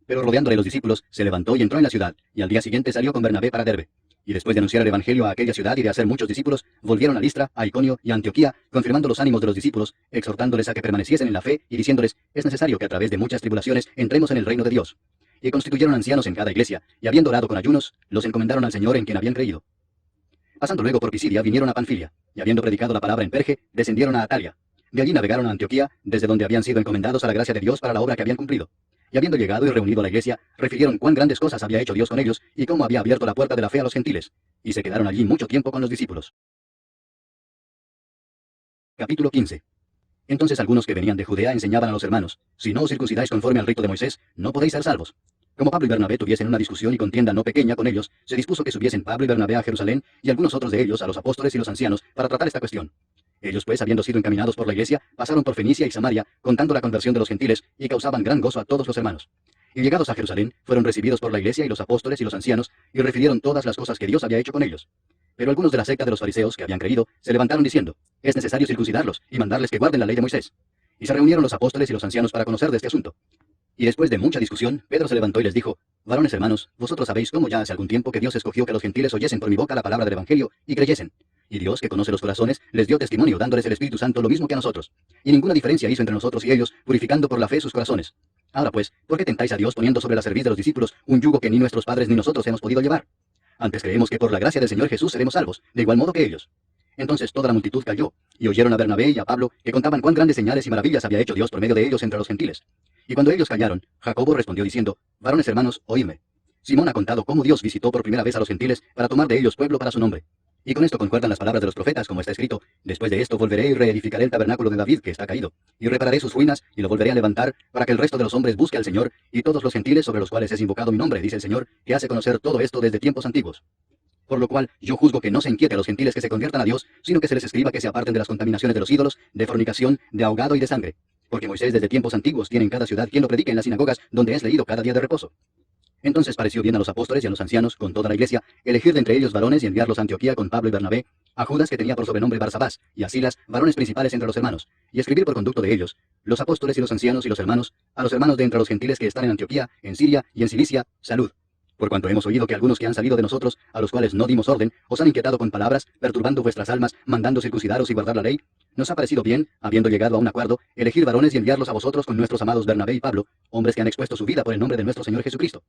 Speaker 1: Pero rodeándole los discípulos, se levantó y entró en la ciudad, y al día siguiente salió con Bernabé para Derbe. Y después de anunciar el evangelio a aquella ciudad y de hacer muchos discípulos, volvieron a Listra, a Iconio y a Antioquía, confirmando los ánimos de los discípulos, exhortándoles a que permaneciesen en la fe y diciéndoles: es necesario que a través de muchas tribulaciones entremos en el reino de Dios. Y constituyeron ancianos en cada iglesia, y habiendo orado con ayunos, los encomendaron al Señor en quien habían creído. Pasando luego por Pisidia, vinieron a Panfilia, y habiendo predicado la palabra en Perge, descendieron a Atalia. De allí navegaron a Antioquía, desde donde habían sido encomendados a la gracia de Dios para la obra que habían cumplido. Y habiendo llegado y reunido a la iglesia, refirieron cuán grandes cosas había hecho Dios con ellos, y cómo había abierto la puerta de la fe a los gentiles. Y se quedaron allí mucho tiempo con los discípulos. Capítulo 15. Entonces algunos que venían de Judea enseñaban a los hermanos: si no os circuncidáis conforme al rito de Moisés, no podéis ser salvos. Como Pablo y Bernabé tuviesen una discusión y contienda no pequeña con ellos, se dispuso que subiesen Pablo y Bernabé a Jerusalén, y algunos otros de ellos a los apóstoles y los ancianos, para tratar esta cuestión. Ellos pues, habiendo sido encaminados por la iglesia, pasaron por Fenicia y Samaria, contando la conversión de los gentiles, y causaban gran gozo a todos los hermanos. Y llegados a Jerusalén, fueron recibidos por la iglesia y los apóstoles y los ancianos, y refirieron todas las cosas que Dios había hecho con ellos. Pero algunos de la secta de los fariseos, que habían creído, se levantaron diciendo: es necesario circuncidarlos, y mandarles que guarden la ley de Moisés. Y se reunieron los apóstoles y los ancianos para conocer de este asunto. Y después de mucha discusión, Pedro se levantó y les dijo: varones hermanos, vosotros sabéis cómo ya hace algún tiempo que Dios escogió que los gentiles oyesen por mi boca la palabra del evangelio, y creyesen. Y Dios, que conoce los corazones, les dio testimonio, dándoles el Espíritu Santo lo mismo que a nosotros. Y ninguna diferencia hizo entre nosotros y ellos, purificando por la fe sus corazones. Ahora pues, ¿por qué tentáis a Dios poniendo sobre la cerviz de los discípulos un yugo que ni nuestros padres ni nosotros hemos podido llevar? Antes creemos que por la gracia del Señor Jesús seremos salvos, de igual modo que ellos. Entonces toda la multitud cayó, y oyeron a Bernabé y a Pablo, que contaban cuán grandes señales y maravillas había hecho Dios por medio de ellos entre los gentiles. Y cuando ellos callaron, Jacobo respondió diciendo: varones hermanos, oídme. Simón ha contado cómo Dios visitó por primera vez a los gentiles para tomar de ellos pueblo para su nombre. Y con esto concuerdan las palabras de los profetas, como está escrito: después de esto volveré y reedificaré el tabernáculo de David, que está caído, y repararé sus ruinas, y lo volveré a levantar, para que el resto de los hombres busque al Señor, y todos los gentiles sobre los cuales es invocado mi nombre, dice el Señor, que hace conocer todo esto desde tiempos antiguos. Por lo cual, yo juzgo que no se inquiete a los gentiles que se conviertan a Dios, sino que se les escriba que se aparten de las contaminaciones de los ídolos, de fornicación, de ahogado y de sangre. Porque Moisés desde tiempos antiguos tiene en cada ciudad quien lo predique en las sinagogas, donde es leído cada día de reposo. Entonces pareció bien a los apóstoles y a los ancianos, con toda la iglesia, elegir de entre ellos varones y enviarlos a Antioquía con Pablo y Bernabé, a Judas, que tenía por sobrenombre Barsabás, y a Silas, varones principales entre los hermanos, y escribir por conducto de ellos: los apóstoles y los ancianos y los hermanos, a los hermanos de entre los gentiles que están en Antioquía, en Siria y en Cilicia, salud. Por cuanto hemos oído que algunos que han salido de nosotros, a los cuales no dimos orden, os han inquietado con palabras, perturbando vuestras almas, mandando circuncidaros y guardar la ley, nos ha parecido bien, habiendo llegado a un acuerdo, elegir varones y enviarlos a vosotros con nuestros amados Bernabé y Pablo, hombres que han expuesto su vida por el nombre de nuestro Señor Jesucristo.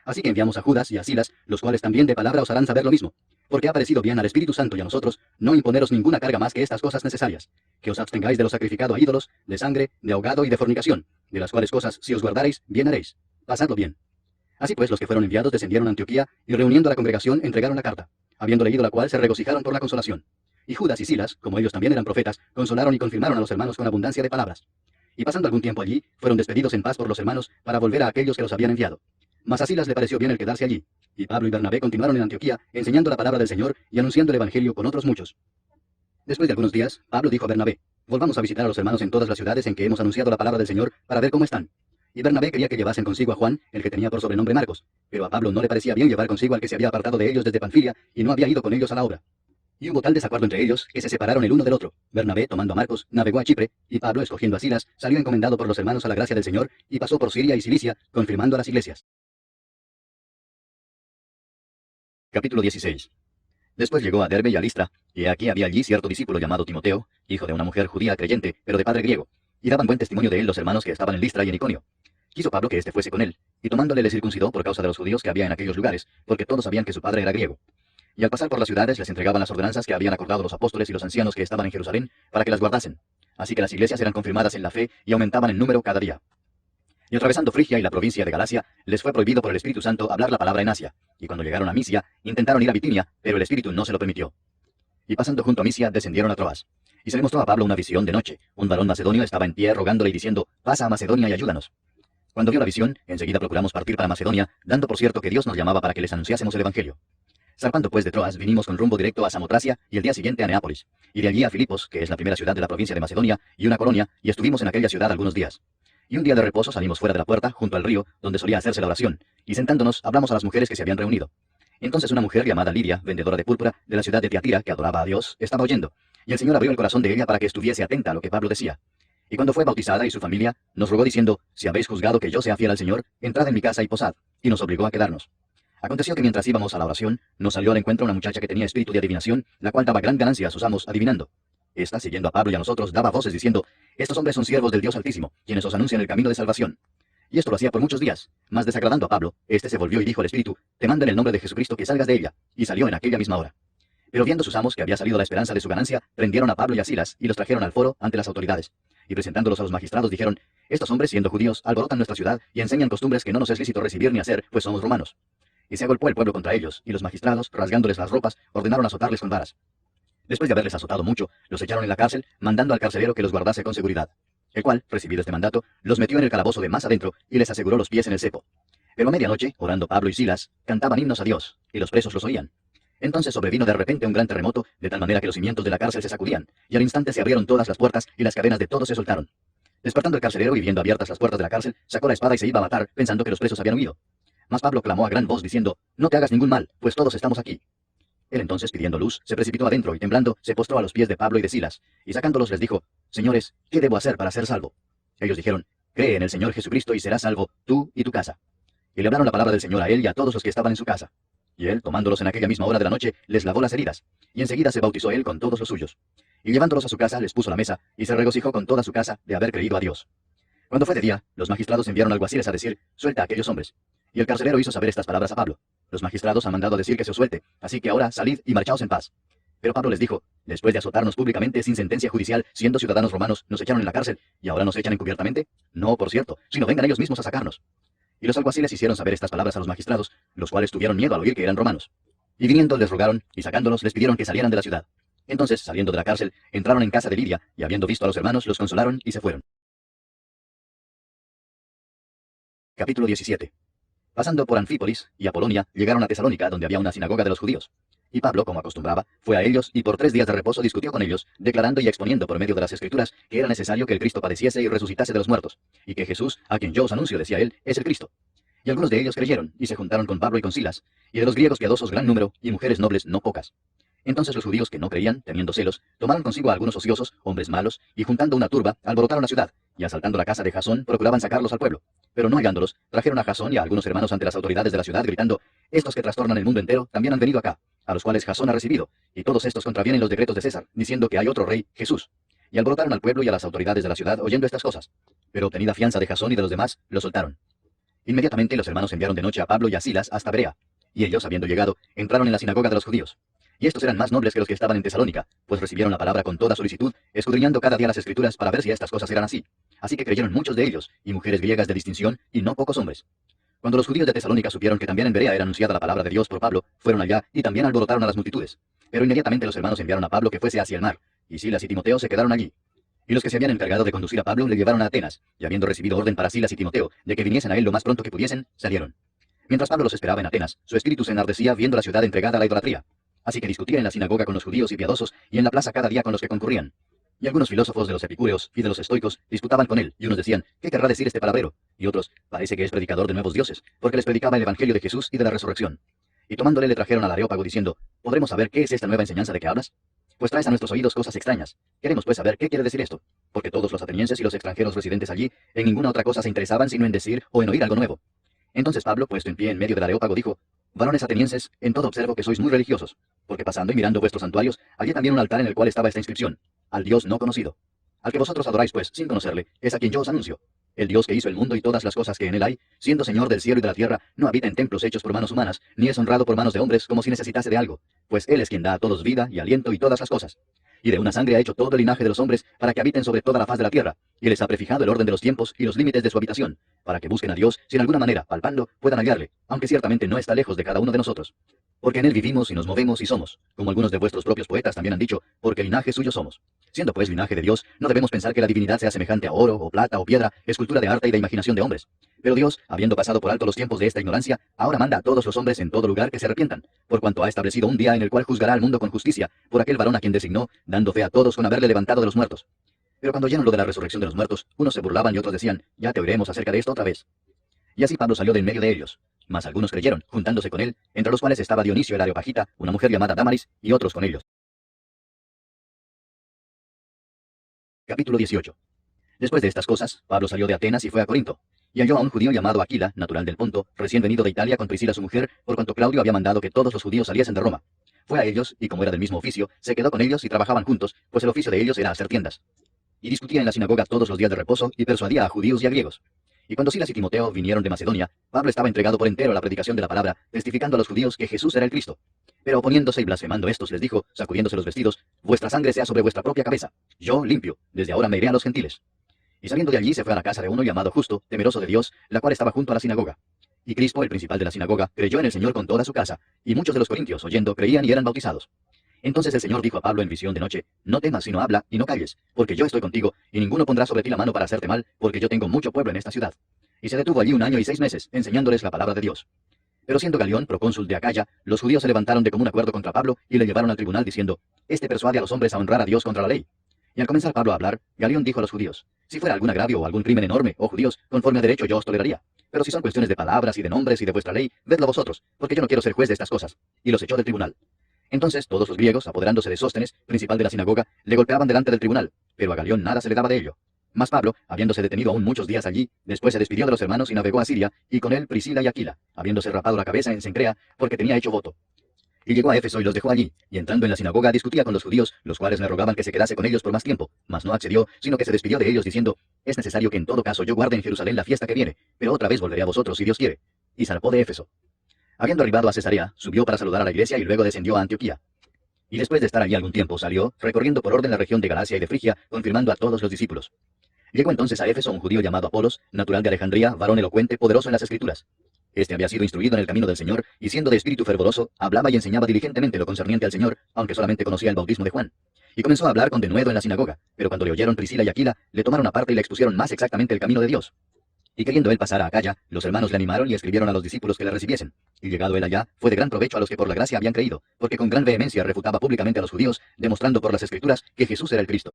Speaker 1: Así que enviamos a Judas y a Silas, los cuales también de palabra os harán saber lo mismo, porque ha parecido bien al Espíritu Santo y a nosotros no imponeros ninguna carga más que estas cosas necesarias, que os abstengáis de lo sacrificado a ídolos, de sangre, de ahogado y de fornicación, de las cuales cosas, si os guardareis, bien haréis. Pasadlo bien. Así pues, los que fueron enviados descendieron a Antioquía, y reuniendo a la congregación entregaron la carta, habiendo leído la cual se regocijaron por la consolación. Y Judas y Silas, como ellos también eran profetas, consolaron y confirmaron a los hermanos con abundancia de palabras. Y pasando algún tiempo allí, fueron despedidos en paz por los hermanos, para volver a aquellos que los habían enviado. Mas a Silas le pareció bien el quedarse allí, y Pablo y Bernabé continuaron en Antioquía, enseñando la palabra del Señor y anunciando el evangelio con otros muchos. Después de algunos días, Pablo dijo a Bernabé: volvamos a visitar a los hermanos en todas las ciudades en que hemos anunciado la palabra del Señor, para ver cómo están. Y Bernabé quería que llevasen consigo a Juan, el que tenía por sobrenombre Marcos, pero a Pablo no le parecía bien llevar consigo al que se había apartado de ellos desde Panfilia, y no había ido con ellos a la obra. Y hubo tal desacuerdo entre ellos, que se separaron el uno del otro. Bernabé, tomando a Marcos, navegó a Chipre, y Pablo, escogiendo a Silas, salió encomendado por los hermanos a la gracia del Señor, y pasó por Siria y Cilicia, confirmando a las iglesias. Capítulo 16. Después llegó a Derbe y a Listra, y aquí había allí cierto discípulo llamado Timoteo, hijo de una mujer judía creyente, pero de padre griego, y daban buen testimonio de él los hermanos que estaban en Listra y en Iconio. Quiso Pablo que éste fuese con él, y tomándole le circuncidó por causa de los judíos que había en aquellos lugares, porque todos sabían que su padre era griego. Y al pasar por las ciudades les entregaban las ordenanzas que habían acordado los apóstoles y los ancianos que estaban en Jerusalén, para que las guardasen. Así que las iglesias eran confirmadas en la fe y aumentaban en número cada día. Y atravesando Frigia y la provincia de Galacia, les fue prohibido por el Espíritu Santo hablar la palabra en Asia, y cuando llegaron a Misia, intentaron ir a Bitinia, pero el Espíritu no se lo permitió. Y pasando junto a Misia, descendieron a Troas. Y se le mostró a Pablo una visión de noche. Un varón macedonio estaba en pie rogándole y diciendo: pasa a Macedonia y ayúdanos. Cuando vio la visión, enseguida procuramos partir para Macedonia, dando por cierto que Dios nos llamaba para que les anunciásemos el Evangelio. Zarpando pues de Troas, vinimos con rumbo directo a Samotracia y el día siguiente a Neápolis, y de allí a Filipos, que es la primera ciudad de la provincia de Macedonia, y una colonia, y estuvimos en aquella ciudad algunos días. Y un día de reposo salimos fuera de la puerta, junto al río, donde solía hacerse la oración, y sentándonos hablamos a las mujeres que se habían reunido. Entonces una mujer llamada Lidia, vendedora de púrpura, de la ciudad de Tiatira, que adoraba a Dios, estaba oyendo, y el Señor abrió el corazón de ella para que estuviese atenta a lo que Pablo decía. Y cuando fue bautizada y su familia, nos rogó diciendo, si habéis juzgado que yo sea fiel al Señor, entrad en mi casa y posad, y nos obligó a quedarnos. Aconteció que mientras íbamos a la oración, nos salió al encuentro una muchacha que tenía espíritu de adivinación, la cual daba gran ganancia a sus amos adivinando. Esta, siguiendo a Pablo y a nosotros, daba voces diciendo, estos hombres son siervos del Dios Altísimo, quienes os anuncian el camino de salvación. Y esto lo hacía por muchos días, mas desagradando a Pablo, este se volvió y dijo al espíritu, te mando en el nombre de Jesucristo que salgas de ella, y salió en aquella misma hora. Pero viendo sus amos que había salido la esperanza de su ganancia, prendieron a Pablo y a Silas, y los trajeron al foro ante las autoridades. Y presentándolos a los magistrados dijeron, estos hombres, siendo judíos, alborotan nuestra ciudad y enseñan costumbres que no nos es lícito recibir ni hacer, pues somos romanos. Y se agolpó el pueblo contra ellos, y los magistrados, rasgándoles las ropas, ordenaron azotarles con varas. Después de haberles azotado mucho, los echaron en la cárcel, mandando al carcelero que los guardase con seguridad. El cual, recibido este mandato, los metió en el calabozo de más adentro, y les aseguró los pies en el cepo. Pero a medianoche, orando Pablo y Silas, cantaban himnos a Dios, y los presos los oían. Entonces sobrevino de repente un gran terremoto, de tal manera que los cimientos de la cárcel se sacudían, y al instante se abrieron todas las puertas, y las cadenas de todos se soltaron. Despertando el carcelero y viendo abiertas las puertas de la cárcel, sacó la espada y se iba a matar, pensando que los presos habían huido. Mas Pablo clamó a gran voz, diciendo, no te hagas ningún mal, pues todos estamos aquí. Él entonces, pidiendo luz, se precipitó adentro, y temblando, se postró a los pies de Pablo y de Silas, y sacándolos les dijo, señores, ¿qué debo hacer para ser salvo? Ellos dijeron, cree en el Señor Jesucristo y serás salvo, tú y tu casa. Y le hablaron la palabra del Señor a él y a todos los que estaban en su casa. Y él, tomándolos en aquella misma hora de la noche, les lavó las heridas, y enseguida se bautizó él con todos los suyos. Y llevándolos a su casa, les puso la mesa, y se regocijó con toda su casa de haber creído a Dios. Cuando fue de día, los magistrados enviaron alguaciles a decir, suelta a aquellos hombres. Y el carcelero hizo saber estas palabras a Pablo. Los magistrados han mandado a decir que se os suelte, así que ahora salid y marchaos en paz. Pero Pablo les dijo, después de azotarnos públicamente sin sentencia judicial, siendo ciudadanos romanos, nos echaron en la cárcel, y ahora nos echan encubiertamente. No, por cierto, sino vengan ellos mismos a sacarnos. Y los alguaciles hicieron saber estas palabras a los magistrados, los cuales tuvieron miedo al oír que eran romanos. Y viniendo les rogaron, y sacándolos les pidieron que salieran de la ciudad. Entonces, saliendo de la cárcel, entraron en casa de Lidia, y habiendo visto a los hermanos, los consolaron y se fueron. Capítulo 17. Pasando por Anfípolis y Apolonia, llegaron a Tesalónica, donde había una sinagoga de los judíos. Y Pablo, como acostumbraba, fue a ellos y por 3 días de reposo discutió con ellos, declarando y exponiendo por medio de las Escrituras que era necesario que el Cristo padeciese y resucitase de los muertos, y que Jesús, a quien yo os anuncio, decía él, es el Cristo. Y algunos de ellos creyeron, y se juntaron con Pablo y con Silas, y de los griegos piadosos gran número, y mujeres nobles no pocas. Entonces los judíos que no creían, teniendo celos, tomaron consigo a algunos ociosos, hombres malos, y juntando una turba, alborotaron la ciudad, y asaltando la casa de Jasón, procuraban sacarlos al pueblo. Pero no hallándolos, trajeron a Jasón y a algunos hermanos ante las autoridades de la ciudad, gritando, estos que trastornan el mundo entero, también han venido acá, a los cuales Jasón ha recibido, y todos estos contravienen los decretos de César, diciendo que hay otro rey, Jesús. Y alborotaron al pueblo y a las autoridades de la ciudad, oyendo estas cosas. Pero obtenida fianza de Jasón y de los demás, los soltaron. Inmediatamente los hermanos enviaron de noche a Pablo y a Silas hasta Berea, y ellos, habiendo llegado, entraron en la sinagoga de los judíos. Y estos eran más nobles que los que estaban en Tesalónica, pues recibieron la palabra con toda solicitud, escudriñando cada día las Escrituras para ver si estas cosas eran así. Así que creyeron muchos de ellos, y mujeres griegas de distinción, y no pocos hombres. Cuando los judíos de Tesalónica supieron que también en Berea era anunciada la palabra de Dios por Pablo, fueron allá, y también alborotaron a las multitudes. Pero inmediatamente los hermanos enviaron a Pablo que fuese hacia el mar, y Silas y Timoteo se quedaron allí. Y los que se habían encargado de conducir a Pablo le llevaron a Atenas, y habiendo recibido orden para Silas y Timoteo, de que viniesen a él lo más pronto que pudiesen, salieron. Mientras Pablo los esperaba en Atenas, su espíritu se enardecía viendo la ciudad entregada a la idolatría. Así que discutía en la sinagoga con los judíos y piadosos, y en la plaza cada día con los que concurrían. Y algunos filósofos de los epicúreos y de los estoicos disputaban con él, y unos decían, ¿qué querrá decir este palabrero? Y otros, parece que es predicador de nuevos dioses, porque les predicaba el evangelio de Jesús y de la resurrección. Y tomándole le trajeron al Areópago diciendo, ¿podremos saber qué es esta nueva enseñanza de que hablas? Pues traes a nuestros oídos cosas extrañas. Queremos pues saber qué quiere decir esto, porque todos los atenienses y los extranjeros residentes allí en ninguna otra cosa se interesaban sino en decir o en oír algo nuevo. Entonces Pablo, puesto en pie en medio del Areópago, dijo, varones atenienses, en todo observo que sois muy religiosos, porque pasando y mirando vuestros santuarios, hallé también un altar en el cual estaba esta inscripción, al Dios no conocido. Al que vosotros adoráis pues, sin conocerle, es a quien yo os anuncio. El Dios que hizo el mundo y todas las cosas que en él hay, siendo Señor del cielo y de la tierra, no habita en templos hechos por manos humanas, ni es honrado por manos de hombres como si necesitase de algo, pues él es quien da a todos vida y aliento y todas las cosas. Y de una sangre ha hecho todo el linaje de los hombres para que habiten sobre toda la faz de la tierra, y les ha prefijado el orden de los tiempos y los límites de su habitación, para que busquen a Dios si en alguna manera, palpando, puedan hallarle, aunque ciertamente no está lejos de cada uno de nosotros. Porque en él vivimos y nos movemos y somos, como algunos de vuestros propios poetas también han dicho, porque linaje suyo somos. Siendo pues linaje de Dios, no debemos pensar que la divinidad sea semejante a oro, o plata, o piedra, escultura de arte y de imaginación de hombres. Pero Dios, habiendo pasado por alto los tiempos de esta ignorancia, ahora manda a todos los hombres en todo lugar que se arrepientan, por cuanto ha establecido un día en el cual juzgará al mundo con justicia, por aquel varón a quien designó, dando fe a todos con haberle levantado de los muertos. Pero cuando oyeron lo de la resurrección de los muertos, unos se burlaban y otros decían, ya te oiremos acerca de esto otra vez. Y así Pablo salió de en medio de ellos. Mas algunos creyeron, juntándose con él, entre los cuales estaba Dionisio el Areopagita, una mujer llamada Dámaris, y otros con ellos. Capítulo 18. Después de estas cosas, Pablo salió de Atenas y fue a Corinto. Y halló a un judío llamado Aquila, natural del Ponto, recién venido de Italia con Priscila su mujer, por cuanto Claudio había mandado que todos los judíos saliesen de Roma. Fue a ellos, y como era del mismo oficio, se quedó con ellos y trabajaban juntos, pues el oficio de ellos era hacer tiendas. Y discutía en la sinagoga todos los días de reposo, y persuadía a judíos y a griegos. Y cuando Silas y Timoteo vinieron de Macedonia, Pablo estaba entregado por entero a la predicación de la palabra, testificando a los judíos que Jesús era el Cristo. Pero oponiéndose y blasfemando estos, les dijo, sacudiéndose los vestidos, vuestra sangre sea sobre vuestra propia cabeza. Yo, limpio, desde ahora me iré a los gentiles. Y saliendo de allí se fue a la casa de uno llamado Justo, temeroso de Dios, la cual estaba junto a la sinagoga. Y Crispo, el principal de la sinagoga, creyó en el Señor con toda su casa, y muchos de los corintios, oyendo, creían y eran bautizados. Entonces el Señor dijo a Pablo en visión de noche, no temas sino habla y no calles, porque yo estoy contigo, y ninguno pondrá sobre ti la mano para hacerte mal, porque yo tengo mucho pueblo en esta ciudad. Y se detuvo allí 1 año y 6 meses, enseñándoles la palabra de Dios. Pero siendo Galión procónsul de Acaya, los judíos se levantaron de común acuerdo contra Pablo y le llevaron al tribunal diciendo, este persuade a los hombres a honrar a Dios contra la ley. Y al comenzar Pablo a hablar, Galión dijo a los judíos, si fuera algún agravio o algún crimen enorme, oh judíos, conforme a derecho yo os toleraría. Pero si son cuestiones de palabras y de nombres y de vuestra ley, vedlo vosotros, porque yo no quiero ser juez de estas cosas. Y los echó del tribunal. Entonces todos los griegos, apoderándose de Sóstenes, principal de la sinagoga, le golpeaban delante del tribunal, pero a Galión nada se le daba de ello. Mas Pablo, habiéndose detenido aún muchos días allí, después se despidió de los hermanos y navegó a Siria, y con él Priscila y Aquila, habiéndose rapado la cabeza en Cencrea, porque tenía hecho voto. Y llegó a Éfeso y los dejó allí, y entrando en la sinagoga discutía con los judíos, los cuales le rogaban que se quedase con ellos por más tiempo, mas no accedió, sino que se despidió de ellos diciendo, es necesario que en todo caso yo guarde en Jerusalén la fiesta que viene, pero otra vez volveré a vosotros si Dios quiere. Y zarpó de Éfeso. Habiendo arribado a Cesarea, subió para saludar a la iglesia y luego descendió a Antioquía. Y después de estar allí algún tiempo salió, recorriendo por orden la región de Galacia y de Frigia, confirmando a todos los discípulos. Llegó entonces a Éfeso un judío llamado Apolos, natural de Alejandría, varón elocuente, poderoso en las Escrituras. Este había sido instruido en el camino del Señor, y siendo de espíritu fervoroso, hablaba y enseñaba diligentemente lo concerniente al Señor, aunque solamente conocía el bautismo de Juan. Y comenzó a hablar con denuedo en la sinagoga, pero cuando le oyeron Priscila y Aquila, le tomaron aparte y le expusieron más exactamente el camino de Dios. Y queriendo él pasar a Acaya, los hermanos le animaron y escribieron a los discípulos que le recibiesen. Y llegado él allá, fue de gran provecho a los que por la gracia habían creído, porque con gran vehemencia refutaba públicamente a los judíos, demostrando por las Escrituras que Jesús era el Cristo.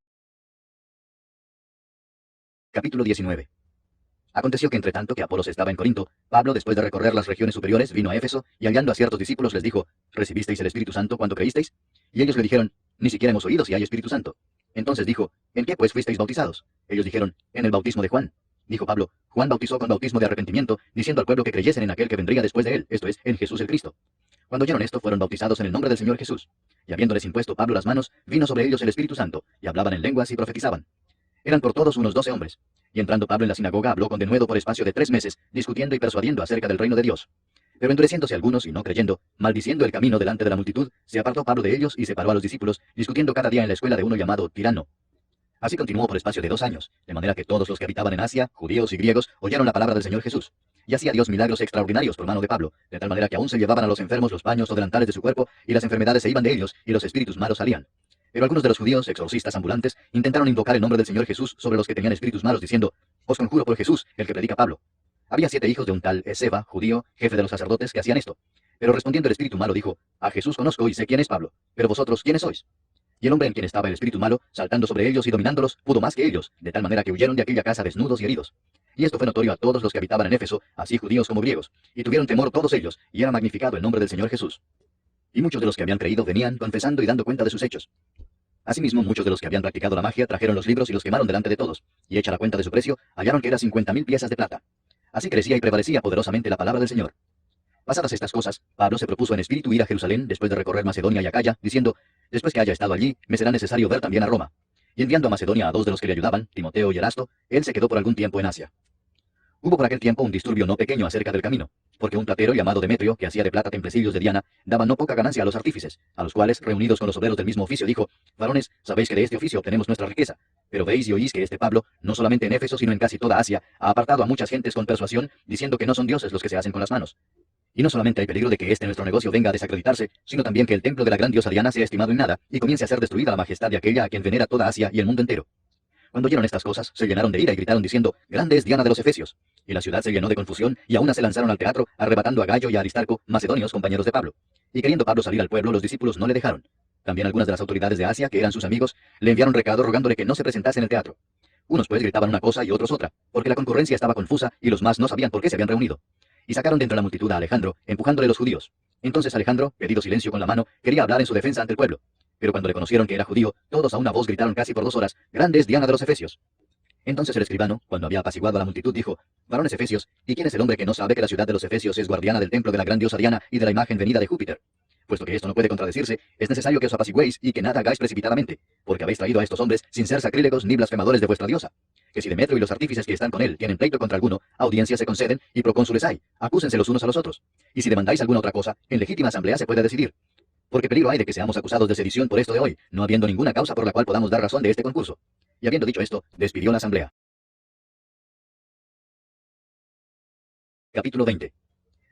Speaker 1: Capítulo 19. Aconteció que entre tanto que Apolos estaba en Corinto, Pablo, después de recorrer las regiones superiores, vino a Éfeso, y hallando a ciertos discípulos les dijo, ¿recibisteis el Espíritu Santo cuando creísteis? Y ellos le dijeron, ni siquiera hemos oído si hay Espíritu Santo. Entonces dijo, ¿en qué pues fuisteis bautizados? Ellos dijeron, en el bautismo de Juan. Dijo Pablo, Juan bautizó con bautismo de arrepentimiento, diciendo al pueblo que creyesen en aquel que vendría después de él, esto es, en Jesús el Cristo. Cuando oyeron esto, fueron bautizados en el nombre del Señor Jesús. Y habiéndoles impuesto Pablo las manos, vino sobre ellos el Espíritu Santo, y hablaban en lenguas y profetizaban. Eran por todos unos 12 hombres. Y entrando Pablo en la sinagoga, habló con denuedo por espacio de 3 meses, discutiendo y persuadiendo acerca del reino de Dios. Pero endureciéndose algunos y no creyendo, maldiciendo el camino delante de la multitud, se apartó Pablo de ellos y separó a los discípulos, discutiendo cada día en la escuela de uno llamado Tirano. Así continuó por espacio de 2 años, de manera que todos los que habitaban en Asia, judíos y griegos, oyeron la palabra del Señor Jesús. Y hacía Dios milagros extraordinarios por mano de Pablo, de tal manera que aún se llevaban a los enfermos los paños o delantales de su cuerpo, y las enfermedades se iban de ellos, y los espíritus malos salían. Pero algunos de los judíos, exorcistas ambulantes, intentaron invocar el nombre del Señor Jesús sobre los que tenían espíritus malos, diciendo, os conjuro por Jesús, el que predica Pablo. Había 7 hijos de un tal Esceva, judío, jefe de los sacerdotes, que hacían esto. Pero respondiendo el espíritu malo dijo, a Jesús conozco y sé quién es Pablo, pero vosotros, ¿quiénes sois? Y el hombre en quien estaba el espíritu malo, saltando sobre ellos y dominándolos, pudo más que ellos, de tal manera que huyeron de aquella casa desnudos y heridos. Y esto fue notorio a todos los que habitaban en Éfeso, así judíos como griegos, y tuvieron temor todos ellos, y era magnificado el nombre del Señor Jesús. Y muchos de los que habían creído venían, confesando y dando cuenta de sus hechos. Asimismo, muchos de los que habían practicado la magia trajeron los libros y los quemaron delante de todos, y hecha la cuenta de su precio, hallaron que era 50.000 piezas de plata. Así crecía y prevalecía poderosamente la palabra del Señor. Pasadas estas cosas, Pablo se propuso en espíritu ir a Jerusalén después de recorrer Macedonia y Acaya, diciendo, después que haya estado allí, me será necesario ver también a Roma. Y enviando a Macedonia a 2 de los que le ayudaban, Timoteo y Erasto, él se quedó por algún tiempo en Asia. Hubo por aquel tiempo un disturbio no pequeño acerca del camino, porque un platero llamado Demetrio, que hacía de plata templecillos de Diana, daba no poca ganancia a los artífices, a los cuales, reunidos con los obreros del mismo oficio, dijo, varones, sabéis que de este oficio obtenemos nuestra riqueza, pero veis y oís que este Pablo, no solamente en Éfeso, sino en casi toda Asia, ha apartado a muchas gentes con persuasión, diciendo que no son dioses los que se hacen con las manos. Y no solamente hay peligro de que nuestro negocio venga a desacreditarse, sino también que el templo de la gran diosa Diana sea estimado en nada, y comience a ser destruida la majestad de aquella a quien venera toda Asia y el mundo entero. Cuando oyeron estas cosas, se llenaron de ira y gritaron diciendo, «Grande es Diana de los Efesios». Y la ciudad se llenó de confusión, y aún se lanzaron al teatro, arrebatando a Gallo y a Aristarco, macedonios compañeros de Pablo. Y queriendo Pablo salir al pueblo, los discípulos no le dejaron. También algunas de las autoridades de Asia, que eran sus amigos, le enviaron recado rogándole que no se presentase en el teatro. Unos pues gritaban una cosa y otros otra, porque la concurrencia estaba confusa y los más no sabían por qué se habían reunido. Y sacaron de entre la multitud a Alejandro, empujándole los judíos. Entonces Alejandro, pedido silencio con la mano, quería hablar en su defensa ante el pueblo. Pero cuando le conocieron que era judío, todos a una voz gritaron casi por 2 horas, «Grande es Diana de los Efesios». Entonces el escribano, cuando había apaciguado a la multitud, dijo, «Varones efesios, ¿y quién es el hombre que no sabe que la ciudad de los Efesios es guardiana del templo de la gran diosa Diana y de la imagen venida de Júpiter? Puesto que esto no puede contradecirse, es necesario que os apaciguéis y que nada hagáis precipitadamente, porque habéis traído a estos hombres sin ser sacrílegos ni blasfemadores de vuestra diosa. Que si Demetrio y los artífices que están con él tienen pleito contra alguno, audiencias se conceden y procónsules hay, acúsense los unos a los otros. Y si demandáis alguna otra cosa, en legítima asamblea se puede decidir. Porque peligro hay de que seamos acusados de sedición por esto de hoy, no habiendo ninguna causa por la cual podamos dar razón de este concurso». Y habiendo dicho esto, despidió la asamblea. Capítulo 20.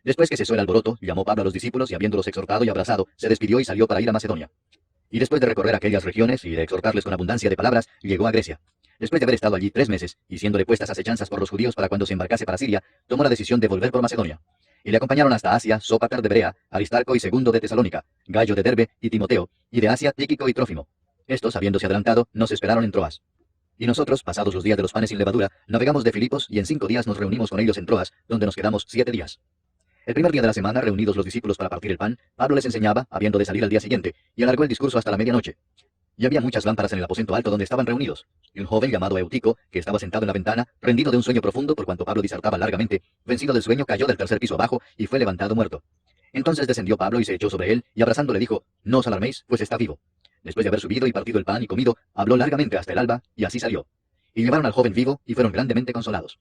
Speaker 1: Después que cesó el alboroto, llamó Pablo a los discípulos y habiéndolos exhortado y abrazado, se despidió y salió para ir a Macedonia. Y después de recorrer aquellas regiones y de exhortarles con abundancia de palabras, llegó a Grecia. Después de haber estado allí 3 meses, y siéndole puestas acechanzas por los judíos para cuando se embarcase para Siria, tomó la decisión de volver por Macedonia. Y le acompañaron hasta Asia Sópater de Berea, Aristarco y Segundo de Tesalónica, Gallo de Derbe y Timoteo, y de Asia Tíquico y Trófimo. Estos, habiéndose adelantado, nos esperaron en Troas. Y nosotros, pasados los días de los panes sin levadura, navegamos de Filipos y en 5 días nos reunimos con ellos en Troas, donde nos quedamos 7 días. El primer día de la semana, reunidos los discípulos para partir el pan, Pablo les enseñaba, habiendo de salir al día siguiente, y alargó el discurso hasta la medianoche. Y había muchas lámparas en el aposento alto donde estaban reunidos. Y un joven llamado Eutico, que estaba sentado en la ventana, rendido de un sueño profundo por cuanto Pablo disertaba largamente, vencido del sueño, cayó del 3er piso abajo y fue levantado muerto. Entonces descendió Pablo y se echó sobre él, y abrazándole dijo, «No os alarméis, pues está vivo». Después de haber subido y partido el pan y comido, habló largamente hasta el alba, y así salió. Y llevaron al joven vivo, y fueron grandemente consolados.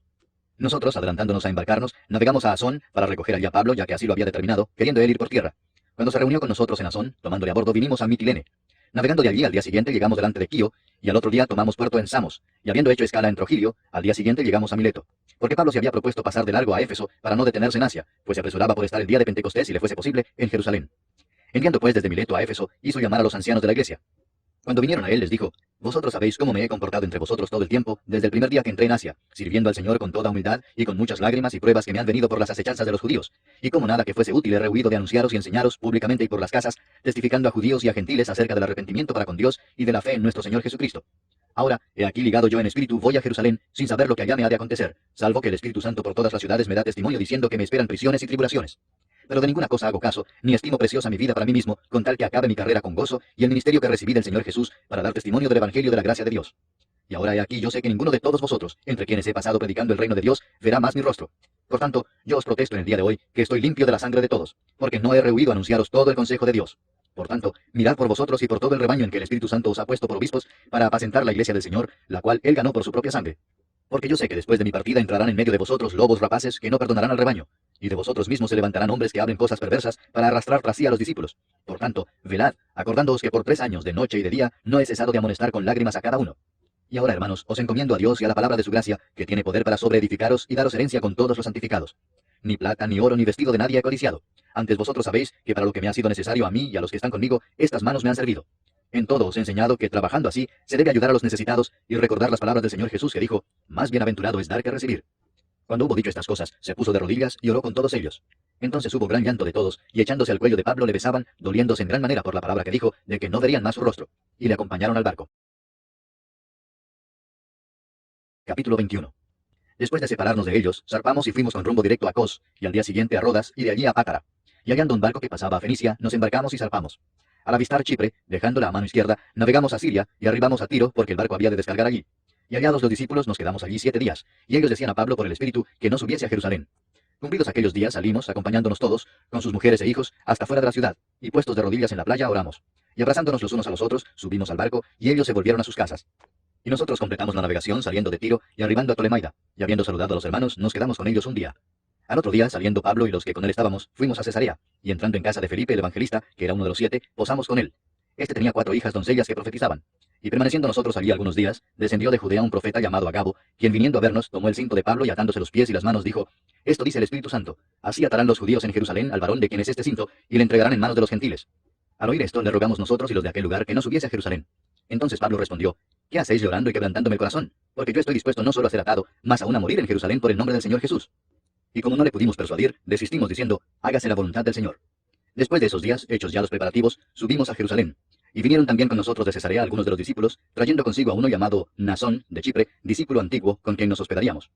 Speaker 1: Nosotros, adelantándonos a embarcarnos, navegamos a Asón para recoger allí a Pablo, ya que así lo había determinado, queriendo él ir por tierra. Cuando se reunió con nosotros en Asón, tomándole a bordo, vinimos a Mitilene. Navegando de allí, al día siguiente llegamos delante de Quío, y al otro día tomamos puerto en Samos, y habiendo hecho escala en Trogilio, al día siguiente llegamos a Mileto. Porque Pablo se había propuesto pasar de largo a Éfeso para no detenerse en Asia, pues se apresuraba por estar el día de Pentecostés, si le fuese posible, en Jerusalén. Enviando pues desde Mileto a Éfeso, hizo llamar a los ancianos de la iglesia. Cuando vinieron a él les dijo, «Vosotros sabéis cómo me he comportado entre vosotros todo el tiempo, desde el primer día que entré en Asia, sirviendo al Señor con toda humildad y con muchas lágrimas y pruebas que me han venido por las acechanzas de los judíos, y como nada que fuese útil he rehuido de anunciaros y enseñaros públicamente y por las casas, testificando a judíos y a gentiles acerca del arrepentimiento para con Dios y de la fe en nuestro Señor Jesucristo. Ahora, he aquí ligado yo en espíritu, voy a Jerusalén, sin saber lo que allá me ha de acontecer, salvo que el Espíritu Santo por todas las ciudades me da testimonio diciendo que me esperan prisiones y tribulaciones. Pero de ninguna cosa hago caso, ni estimo preciosa mi vida para mí mismo, con tal que acabe mi carrera con gozo y el ministerio que recibí del Señor Jesús para dar testimonio del Evangelio de la gracia de Dios. Y ahora he aquí yo sé que ninguno de todos vosotros, entre quienes he pasado predicando el reino de Dios, verá más mi rostro. Por tanto, yo os protesto en el día de hoy que estoy limpio de la sangre de todos, porque no he rehuido anunciaros todo el consejo de Dios. Por tanto, mirad por vosotros y por todo el rebaño en que el Espíritu Santo os ha puesto por obispos para apacentar la iglesia del Señor, la cual él ganó por su propia sangre. Porque yo sé que después de mi partida entrarán en medio de vosotros lobos rapaces que no perdonarán al rebaño, y de vosotros mismos se levantarán hombres que hablen cosas perversas para arrastrar tras sí a los discípulos. Por tanto, velad, acordándoos que por 3 años, de noche y de día, no he cesado de amonestar con lágrimas a cada uno. Y ahora, hermanos, os encomiendo a Dios y a la palabra de su gracia, que tiene poder para sobreedificaros y daros herencia con todos los santificados. Ni plata, ni oro, ni vestido de nadie he codiciado. Antes vosotros sabéis que para lo que me ha sido necesario a mí y a los que están conmigo, estas manos me han servido. En todo os he enseñado que trabajando así se debe ayudar a los necesitados y recordar las palabras del Señor Jesús que dijo, «Más bienaventurado es dar que recibir». Cuando hubo dicho estas cosas, se puso de rodillas y oró con todos ellos. Entonces hubo gran llanto de todos, y echándose al cuello de Pablo le besaban, doliéndose en gran manera por la palabra que dijo, de que no verían más su rostro. Y le acompañaron al barco. Capítulo 21. Después de separarnos de ellos, zarpamos y fuimos con rumbo directo a Cos, y al día siguiente a Rodas, y de allí a Pátara. Y hallando un barco que pasaba a Fenicia, nos embarcamos y zarpamos. Al avistar Chipre, dejándola a mano izquierda, navegamos a Siria, y arribamos a Tiro, porque el barco había de descargar allí. Y hallados los discípulos, nos quedamos allí 7 días, y ellos decían a Pablo por el Espíritu que no subiese a Jerusalén. Cumplidos aquellos días, salimos, acompañándonos todos, con sus mujeres e hijos, hasta fuera de la ciudad, y puestos de rodillas en la playa, oramos. Y abrazándonos los unos a los otros, subimos al barco, y ellos se volvieron a sus casas. Y nosotros completamos la navegación saliendo de Tiro y arribando a Tolemaida, y habiendo saludado a los hermanos, nos quedamos con ellos un día. Al otro día, saliendo Pablo y los que con él estábamos, fuimos a Cesarea, y entrando en casa de Felipe el evangelista, que era uno de los 7, posamos con él. Este tenía 4 hijas doncellas que profetizaban. Y permaneciendo nosotros allí algunos días, descendió de Judea un profeta llamado Agabo, quien viniendo a vernos, tomó el cinto de Pablo y atándose los pies y las manos, dijo, Esto dice el Espíritu Santo: así atarán los judíos en Jerusalén al varón de quien es este cinto, y le entregarán en manos de los gentiles. Al oír esto, le rogamos nosotros y los de aquel lugar que no subiese a Jerusalén. Entonces Pablo respondió: ¿Qué hacéis llorando y quebrantándome el corazón? Porque yo estoy dispuesto no solo a ser atado, mas aún a morir en Jerusalén por el nombre del Señor Jesús. Y como no le pudimos persuadir, desistimos diciendo: hágase la voluntad del Señor. Después de esos días, hechos ya los preparativos, subimos a Jerusalén. Y vinieron también con nosotros de Cesarea algunos de los discípulos, trayendo consigo a uno llamado Nasón, de Chipre, discípulo antiguo, con quien nos hospedaríamos.